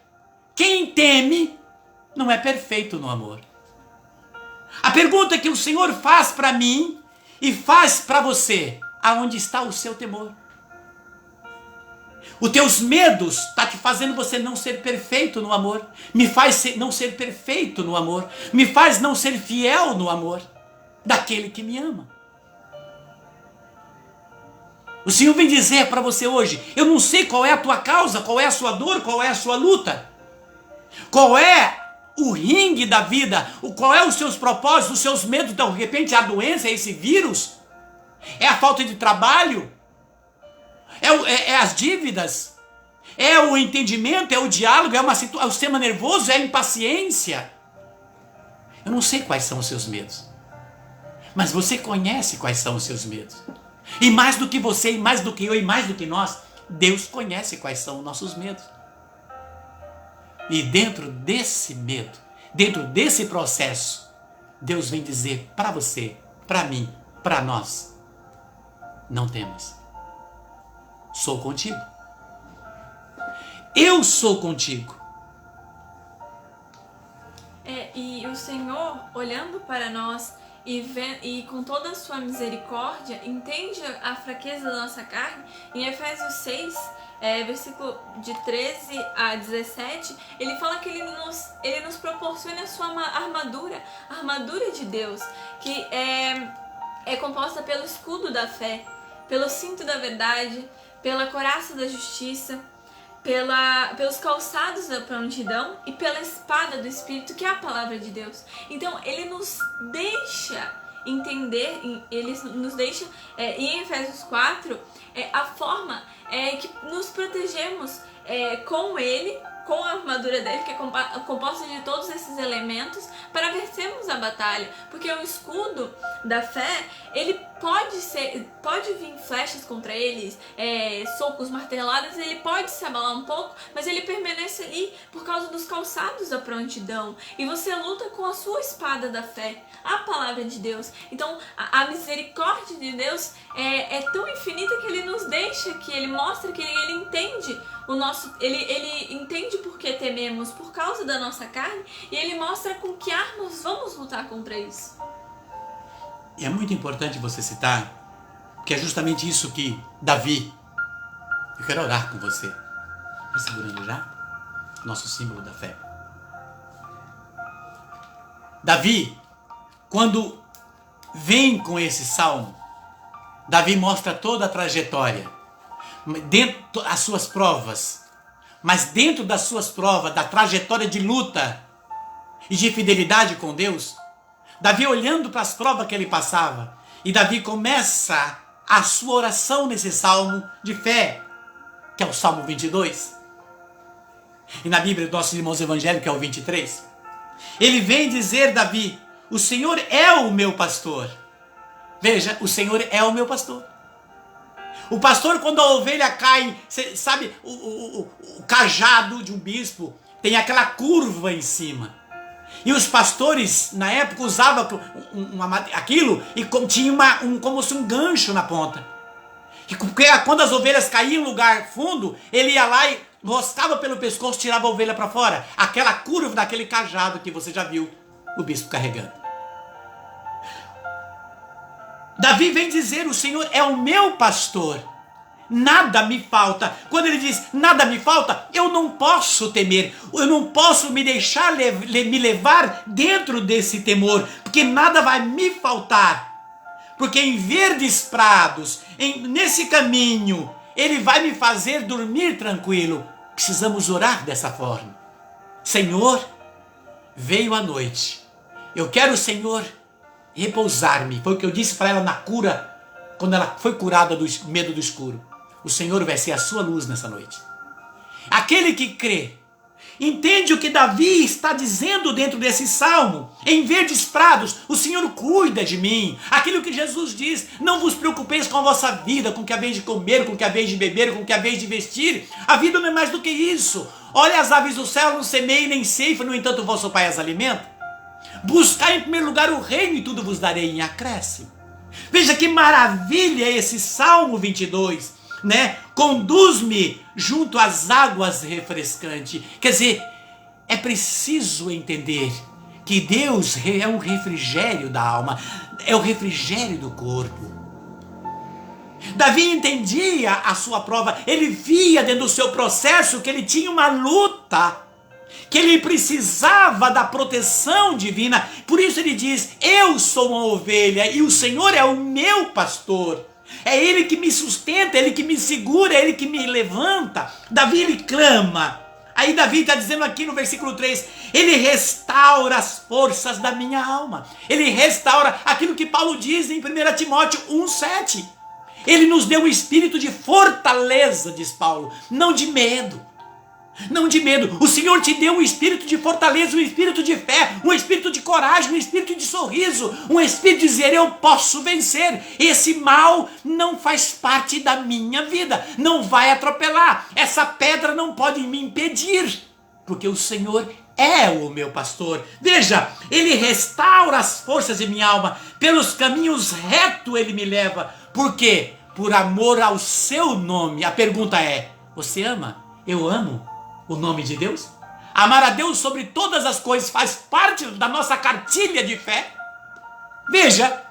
S1: quem teme não é perfeito no amor. A pergunta que o Senhor faz para mim e faz para você: aonde está o seu temor? Os teus medos estão te fazendo você não ser perfeito no amor. Me faz não ser perfeito no amor. Me faz não ser fiel no amor daquele que me ama. O Senhor vem dizer para você hoje: eu não sei qual é a tua causa, qual é a sua dor, qual é a sua luta, qual é o ringue da vida, qual é os seus propósitos, os seus medos. Então, de repente, a doença, é esse vírus, é a falta de trabalho, é as dívidas, é o entendimento, é o diálogo, é o sistema nervoso, é a impaciência. Eu não sei quais são os seus medos, mas você conhece quais são os seus medos. E mais do que você, e mais do que eu, e mais do que nós, Deus conhece quais são os nossos medos. E dentro desse medo, dentro desse processo, Deus vem dizer para você, para mim, para nós: não temas. Sou contigo. Eu sou contigo.
S2: E o Senhor, olhando para nós, e com toda a sua misericórdia entende a fraqueza da nossa carne. Em Efésios 6, versículo de 13 a 17, ele fala que ele nos proporciona a sua armadura, a armadura de Deus, que é composta pelo escudo da fé, pelo cinto da verdade, pela couraça da justiça, pelos calçados da prontidão e pela espada do Espírito, que é a palavra de Deus. Então ele nos deixa entender, ele nos deixa em Efésios 4 a forma que nos protegemos com ele, com a armadura dele, que é composta de todos esses elementos, para vencermos a batalha. Porque o escudo da fé, ele pode vir flechas contra eles, socos, marteladas, ele pode se abalar um pouco, mas ele permanece ali por causa dos calçados da prontidão. E você luta com a sua espada da fé, a palavra de Deus. Então a misericórdia de Deus é tão infinita que ele nos deixa, que ele mostra que ele entende ele entende por que tememos, por causa da nossa carne, e ele mostra com que armas vamos lutar contra isso.
S1: E é muito importante você citar, que é justamente isso que Davi, eu quero orar com você. Está segurando já? Nosso símbolo da fé. Davi, quando vem com esse salmo, Davi mostra toda a trajetória, dentro das suas provas, mas dentro das suas provas, da trajetória de luta e de fidelidade com Deus, Davi olhando para as provas que ele passava, e Davi começa a sua oração nesse salmo de fé, que é o Salmo 22. E na Bíblia dos nossos irmãos evangélicos é o 23. Ele vem dizer, Davi, o Senhor é o meu pastor. Veja, o Senhor é o meu pastor. O pastor, quando a ovelha cai, sabe, o cajado de um bispo tem aquela curva em cima. E os pastores, na época, usavam aquilo e tinha como se um gancho na ponta. E quando as ovelhas caíam em lugar fundo, ele ia lá e roscava pelo pescoço, tirava a ovelha para fora. Aquela curva daquele cajado que você já viu o bispo carregando. Davi vem dizer, o Senhor é o meu pastor, nada me falta. Quando ele diz, nada me falta, eu não posso temer, eu não posso me deixar me levar dentro desse temor, porque nada vai me faltar. Porque em verdes prados, nesse caminho, ele vai me fazer dormir tranquilo. Precisamos orar dessa forma. Senhor, veio a noite, eu quero, Senhor, repousar-me. Foi o que eu disse para ela na cura, quando ela foi curada do medo do escuro. O Senhor vai ser a sua luz nessa noite. Aquele que crê, entende o que Davi está dizendo dentro desse salmo. Em verdes prados, o Senhor cuida de mim. Aquilo que Jesus diz, não vos preocupeis com a vossa vida, com o que haveis de comer, com o que haveis de beber, com o que haveis de vestir. A vida não é mais do que isso. Olha as aves do céu, não semeiam nem ceifam, no entanto o vosso Pai as alimenta. Buscai em primeiro lugar o reino e tudo vos darei em acréscimo. Veja que maravilha esse Salmo 22, né? Conduz-me junto às águas refrescantes. Quer dizer, é preciso entender que Deus é um refrigério da alma, é o refrigério do corpo. Davi entendia a sua prova, ele via dentro do seu processo que ele tinha uma luta, que ele precisava da proteção divina. Por isso ele diz, eu sou uma ovelha e o Senhor é o meu pastor. É Ele que me sustenta, é Ele que me segura, é Ele que me levanta. Davi, ele clama. Aí Davi está dizendo aqui no versículo 3, ele restaura as forças da minha alma. Ele restaura aquilo que Paulo diz em 1 Timóteo 1,7. Ele nos deu um espírito de fortaleza, diz Paulo, não de medo. Não de medo. O Senhor te deu um espírito de fortaleza, um espírito de fé, um espírito de coragem, um espírito de sorriso, um espírito de dizer, eu posso vencer. Esse mal não faz parte da minha vida, não vai atropelar. Essa pedra não pode me impedir, porque o Senhor é o meu pastor. Veja, Ele restaura as forças de minha alma, pelos caminhos retos Ele me leva. Por quê? Por amor ao seu nome. A pergunta é, você ama? Eu amo o nome de Deus? Amar a Deus sobre todas as coisas faz parte da nossa cartilha de fé. Veja,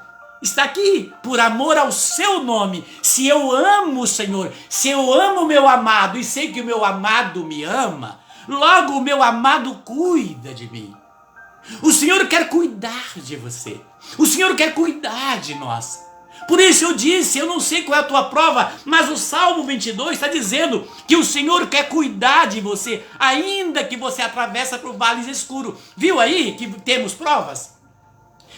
S1: está aqui, por amor ao seu nome. Se eu amo o Senhor, se eu amo o meu amado e sei que o meu amado me ama, logo o meu amado cuida de mim. O Senhor quer cuidar de você. O Senhor quer cuidar de nós. Por isso eu disse, eu não sei qual é a tua prova, mas o Salmo 22 está dizendo que o Senhor quer cuidar de você, ainda que você atravessa por vales escuros. Viu aí que temos provas?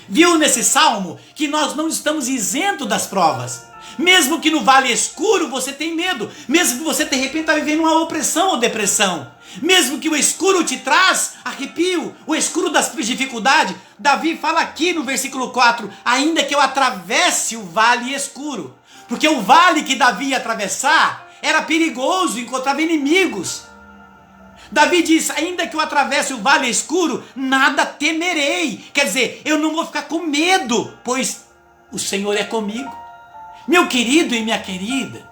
S1: Viu nesse Salmo que nós não estamos isentos das provas? Mesmo que no vale escuro você tem medo, mesmo que você de repente está vivendo uma opressão ou depressão, mesmo que o escuro te traz arrepio, o escuro das dificuldades, Davi fala aqui no versículo 4, ainda que eu atravesse o vale escuro, porque o vale que Davi ia atravessar era perigoso, encontrava inimigos. Davi diz, ainda que eu atravesse o vale escuro, nada temerei, quer dizer, eu não vou ficar com medo, pois o Senhor é comigo. Meu querido e minha querida,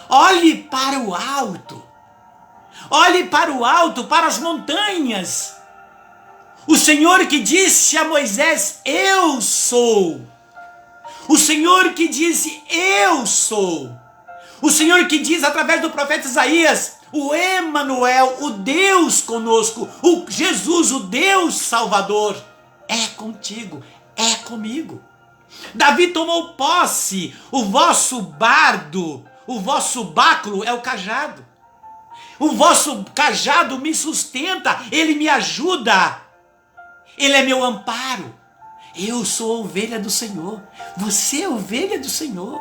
S1: olhe para o alto. Olhe para o alto, para as montanhas. O Senhor que disse a Moisés, eu sou. O Senhor que disse, eu sou. O Senhor que diz através do profeta Isaías, o Emanuel, o Deus conosco, o Jesus, o Deus Salvador, é contigo, é comigo. Davi tomou posse, o vosso bardo, o vosso báculo é o cajado. O vosso cajado me sustenta, ele me ajuda, ele é meu amparo. Eu sou ovelha do Senhor, você é ovelha do Senhor.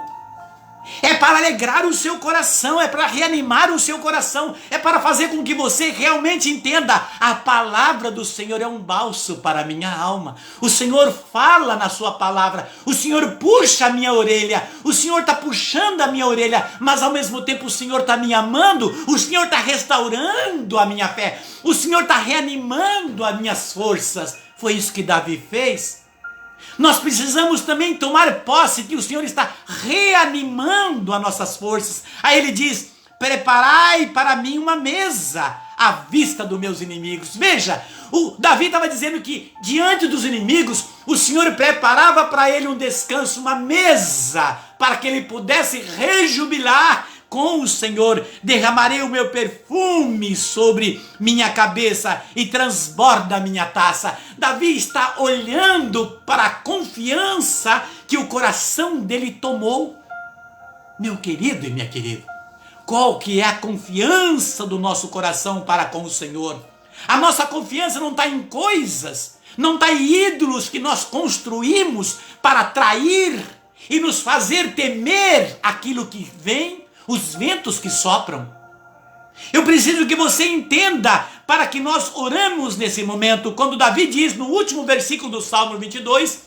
S1: É para alegrar o seu coração, é para reanimar o seu coração, é para fazer com que você realmente entenda, a palavra do Senhor é um bálsamo para a minha alma. O Senhor fala na sua palavra, o Senhor puxa a minha orelha, o Senhor está puxando a minha orelha, mas ao mesmo tempo o Senhor está me amando, o Senhor está restaurando a minha fé, o Senhor está reanimando as minhas forças. Foi isso que Davi fez. Nós precisamos também tomar posse que o Senhor está reanimando as nossas forças. Aí ele diz, preparai para mim uma mesa à vista dos meus inimigos. Veja, o Davi estava dizendo que diante dos inimigos, o Senhor preparava para ele um descanso, uma mesa, para que ele pudesse rejubilar com o Senhor. Derramarei o meu perfume sobre minha cabeça e transborda a minha taça. Davi está olhando para a confiança que o coração dele tomou. Meu querido e minha querida, qual que é a confiança do nosso coração para com o Senhor? A nossa confiança não está em coisas, não está em ídolos que nós construímos para atrair e nos fazer temer aquilo que vem, os ventos que sopram. Eu preciso que você entenda, para que nós oramos nesse momento, quando Davi diz no último versículo do Salmo 22,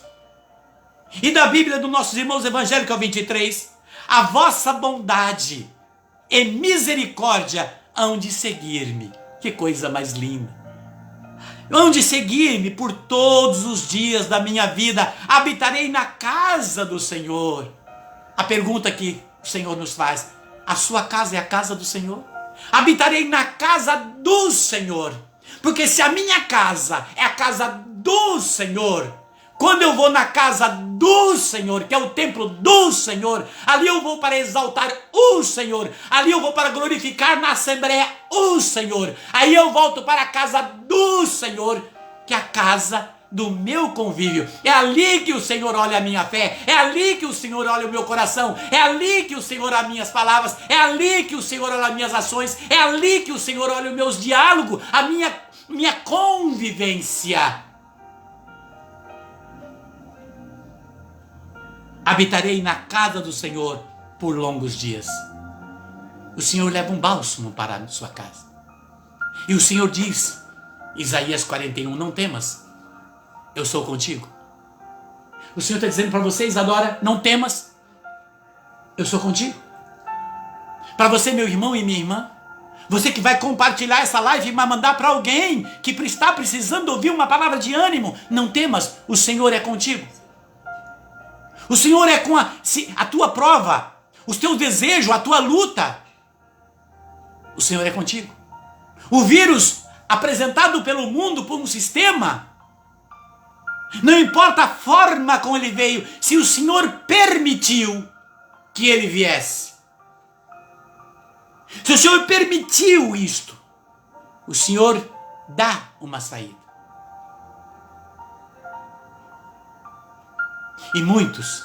S1: e da Bíblia dos nossos irmãos evangélicos, é o 23, a vossa bondade e misericórdia hão de seguir-me. Que coisa mais linda! Hão de seguir-me por todos os dias da minha vida, habitarei na casa do Senhor. A pergunta que o Senhor nos faz, a sua casa é a casa do Senhor? Habitarei na casa do Senhor, porque se a minha casa é a casa do Senhor, quando eu vou na casa do Senhor, que é o templo do Senhor, ali eu vou para exaltar o Senhor, ali eu vou para glorificar na Assembleia o Senhor, aí eu volto para a casa do Senhor, que é a casa do meu convívio. É ali que o Senhor olha a minha fé, é ali que o Senhor olha o meu coração, é ali que o Senhor olha as minhas palavras, é ali que o Senhor olha as minhas ações, é ali que o Senhor olha os meus diálogos, a minha convivência. Habitarei na casa do Senhor por longos dias. O Senhor leva um bálsamo para a sua casa. E o Senhor diz, Isaías 41, não temas, eu sou contigo. O Senhor está dizendo para você, Isadora, não temas, eu sou contigo. Para você, meu irmão e minha irmã, você que vai compartilhar essa live e vai mandar para alguém que está precisando ouvir uma palavra de ânimo, não temas, o Senhor é contigo. O Senhor é com a tua prova, os teus desejos, a tua luta. O Senhor é contigo. O vírus apresentado pelo mundo por um sistema Não importa a forma como ele veio, se o Senhor permitiu que ele viesse. Se o Senhor permitiu isto, o Senhor dá uma saída. E muitos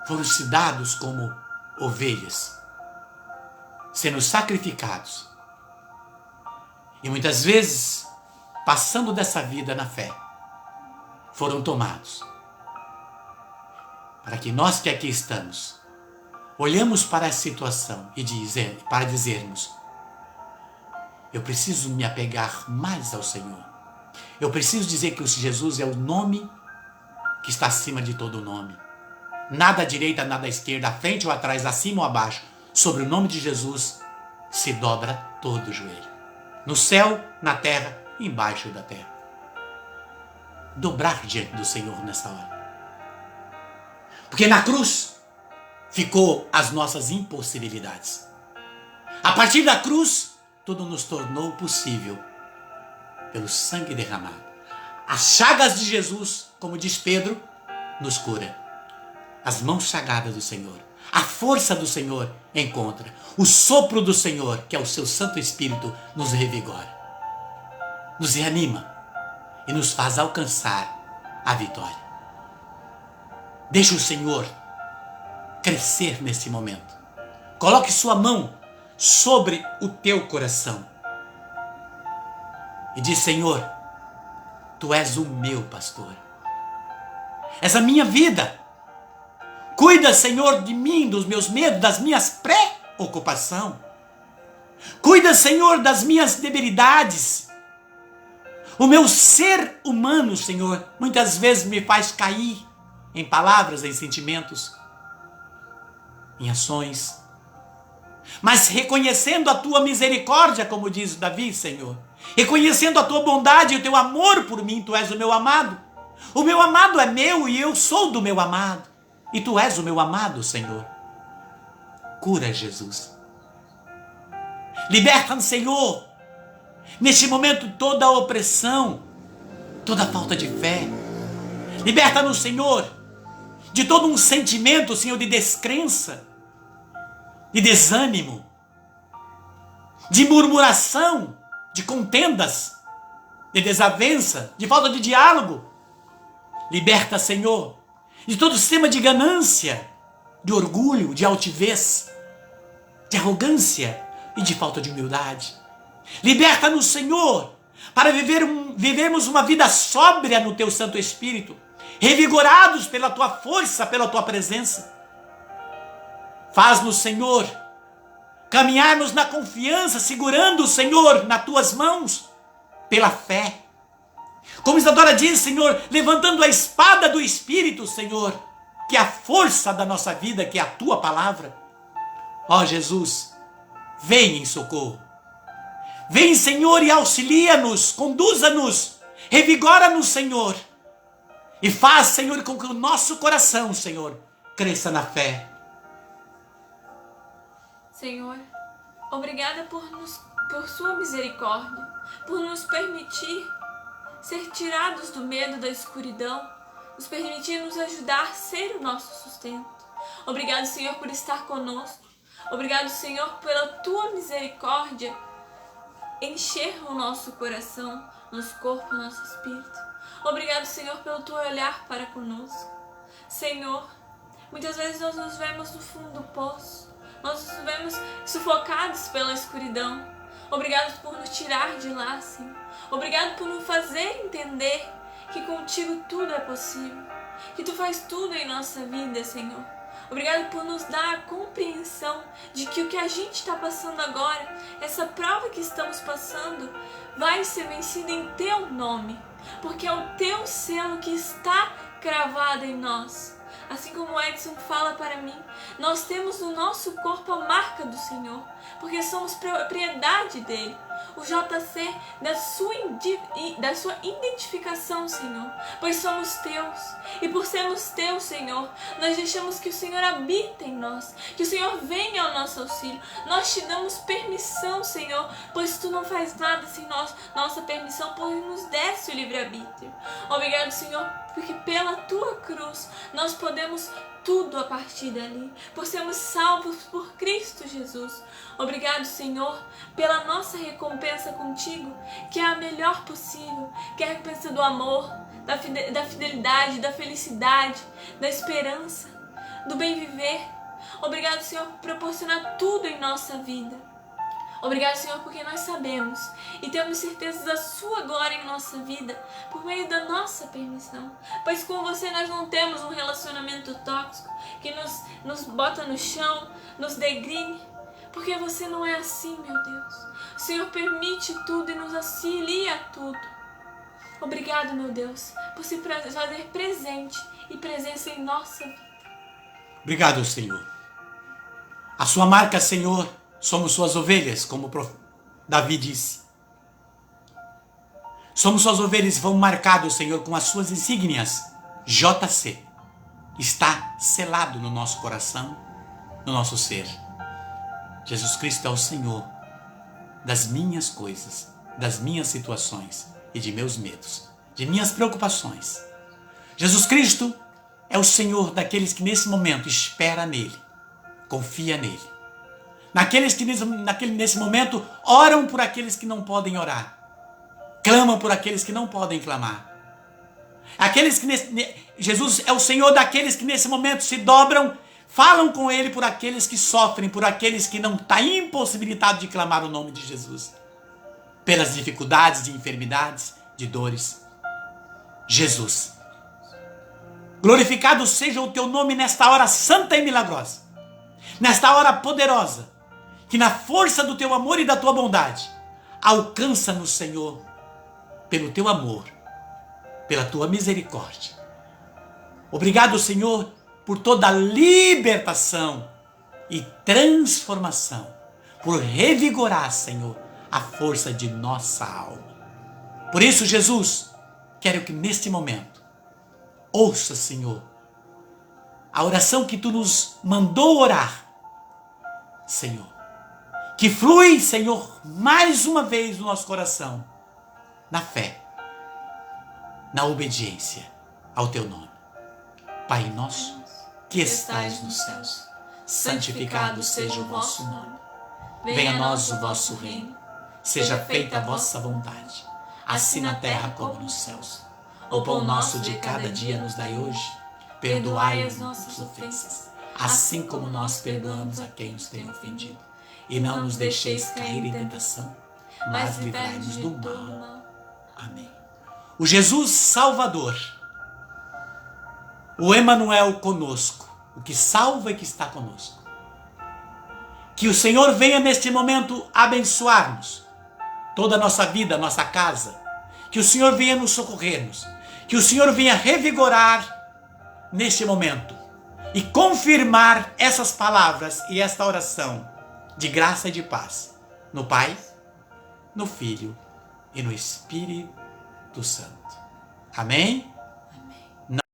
S1: foram dados como ovelhas, sendo sacrificados. E muitas vezes, passando dessa vida na fé, foram tomados. Para que nós que aqui estamos, olhamos para a situação e para dizermos: eu preciso me apegar mais ao Senhor. Eu preciso dizer que Jesus é o nome que está acima de todo nome. Nada à direita, nada à esquerda, à frente ou atrás, acima ou abaixo. Sobre o nome de Jesus se dobra todo o joelho. No céu, na terra e embaixo da terra. Dobrar diante do Senhor nessa hora. Porque na cruz ficou as nossas impossibilidades. A partir da cruz, tudo nos tornou possível pelo sangue derramado. As chagas de Jesus, como diz Pedro, nos cura. As mãos chagadas do Senhor, a força do Senhor encontra. O sopro do Senhor, que é o seu Santo Espírito, nos revigora, nos reanima e nos faz alcançar a vitória. Deixa o Senhor crescer nesse momento. Coloque sua mão sobre o teu coração e diz: Senhor, Tu és o meu pastor. És a minha vida. Cuida, Senhor, de mim, dos meus medos, das minhas preocupações. Cuida, Senhor, das minhas debilidades. O meu ser humano, Senhor, muitas vezes me faz cair em palavras, em sentimentos, em ações. Mas reconhecendo a Tua misericórdia, como diz Davi, Senhor, reconhecendo a Tua bondade e o Teu amor por mim, Tu és o meu amado. O meu amado é meu e eu sou do meu amado. E Tu és o meu amado, Senhor. Cura, Jesus. Liberta-nos, Senhor, neste momento, toda a opressão, toda a falta de fé. Liberta-nos, Senhor, de todo um sentimento, Senhor, de descrença, de desânimo, de murmuração, de contendas, de desavença, de falta de diálogo. Liberta, Senhor, de todo sistema de ganância, de orgulho, de altivez, de arrogância e de falta de humildade. Liberta-nos, Senhor, para vivermos uma vida sóbria no Teu Santo Espírito, revigorados pela Tua força, pela Tua presença. Faz-nos, Senhor, caminharmos na confiança, segurando o Senhor nas Tuas mãos, pela fé. Como Isadora diz, Senhor, levantando a espada do Espírito, Senhor, que é a força da nossa vida, que é a Tua palavra. Ó Jesus, vem em socorro. Vem, Senhor, e auxilia-nos, conduza-nos, revigora-nos, Senhor. E faz, Senhor, com que o nosso coração, Senhor, cresça na fé.
S2: Senhor, obrigada por Sua misericórdia, por nos permitir ser tirados do medo da escuridão, nos permitir nos ajudar a ser o nosso sustento. Obrigado, Senhor, por estar conosco. Obrigado, Senhor, pela Tua misericórdia encher o nosso coração, nosso corpo, nosso espírito. Obrigado, Senhor, pelo Teu olhar para conosco. Senhor, muitas vezes nós nos vemos no fundo do poço, nós nos vemos sufocados pela escuridão. Obrigado por nos tirar de lá, Senhor. Obrigado por nos fazer entender que contigo tudo é possível, que Tu faz tudo em nossa vida, Senhor. Obrigado por nos dar a compreensão de que o que a gente está passando agora, essa prova que estamos passando, vai ser vencida em Teu nome, porque é o Teu selo que está cravado em nós. Assim como o Edson fala para mim, nós temos no nosso corpo a marca do Senhor, porque somos propriedade dele. o JC da sua identificação, Senhor, pois somos teus. E por sermos teus, Senhor, nós deixamos que o Senhor habite em nós, que o Senhor venha ao nosso auxílio. Nós te damos permissão, Senhor, pois tu não faz nada sem nossa permissão, pois nos desse o livre-arbítrio. Obrigado, Senhor, porque pela tua cruz nós podemos tudo a partir dali, por sermos salvos por Cristo Jesus. Obrigado, Senhor, pela nossa recompensa contigo, que é a melhor possível, que é a recompensa do amor, da fidelidade, da felicidade, da esperança, do bem viver. Obrigado, Senhor, por proporcionar tudo em nossa vida. Obrigado, Senhor, porque nós sabemos e temos certeza da sua glória em nossa vida por meio da nossa permissão. Pois com você nós não temos um relacionamento tóxico que nos bota no chão, nos degrine. Porque você não é assim, meu Deus. O Senhor permite tudo e nos auxilia a tudo. Obrigado, meu Deus, por se fazer presente e presença em nossa vida.
S1: Obrigado, Senhor. A sua marca, Senhor, somos suas ovelhas, como o profeta Davi disse. Somos suas ovelhas e vão marcados, Senhor, com as suas insígnias. JC. Está selado no nosso coração, no nosso ser. Jesus Cristo é o Senhor das minhas coisas, das minhas situações e de meus medos, de minhas preocupações. Jesus Cristo é o Senhor daqueles que nesse momento espera nele, confia nele. Naqueles que nesse momento oram por aqueles que não podem orar. Clamam por aqueles que não podem clamar. Jesus é o Senhor daqueles que nesse momento se dobram, falam com ele por aqueles que sofrem, por aqueles que não estão impossibilitados de clamar o nome de Jesus. Pelas dificuldades, de enfermidades, de dores. Jesus. Glorificado seja o teu nome nesta hora santa e milagrosa. Nesta hora poderosa. Que na força do teu amor e da tua bondade, alcança-nos, Senhor, pelo teu amor, pela tua misericórdia. Obrigado, Senhor, por toda a libertação e transformação, por revigorar, Senhor, a força de nossa alma. Por isso, Jesus, quero que neste momento, ouça, Senhor, a oração que tu nos mandou orar, Senhor. Que flui, Senhor, mais uma vez no nosso coração, na fé, na obediência ao teu nome. Pai nosso, que estais nos céus, santificado seja o vosso nome. Venha a nós o vosso reino, seja feita a vossa vontade, assim na terra como nos céus. O pão nosso de cada dia nos dai hoje, perdoai as nossas ofensas, assim como nós perdoamos a quem nos tem ofendido. E não nos deixeis cair em tentação, mas livrai-nos do mal. Amém. O Jesus Salvador, o Emanuel conosco, o que salva e que está conosco. Que o Senhor venha neste momento abençoar-nos, toda a nossa vida, a nossa casa. Que o Senhor venha nos socorrer-nos. Que o Senhor venha revigorar neste momento e confirmar essas palavras e esta oração de graça e de paz, no Pai, no Filho e no Espírito Santo. Amém?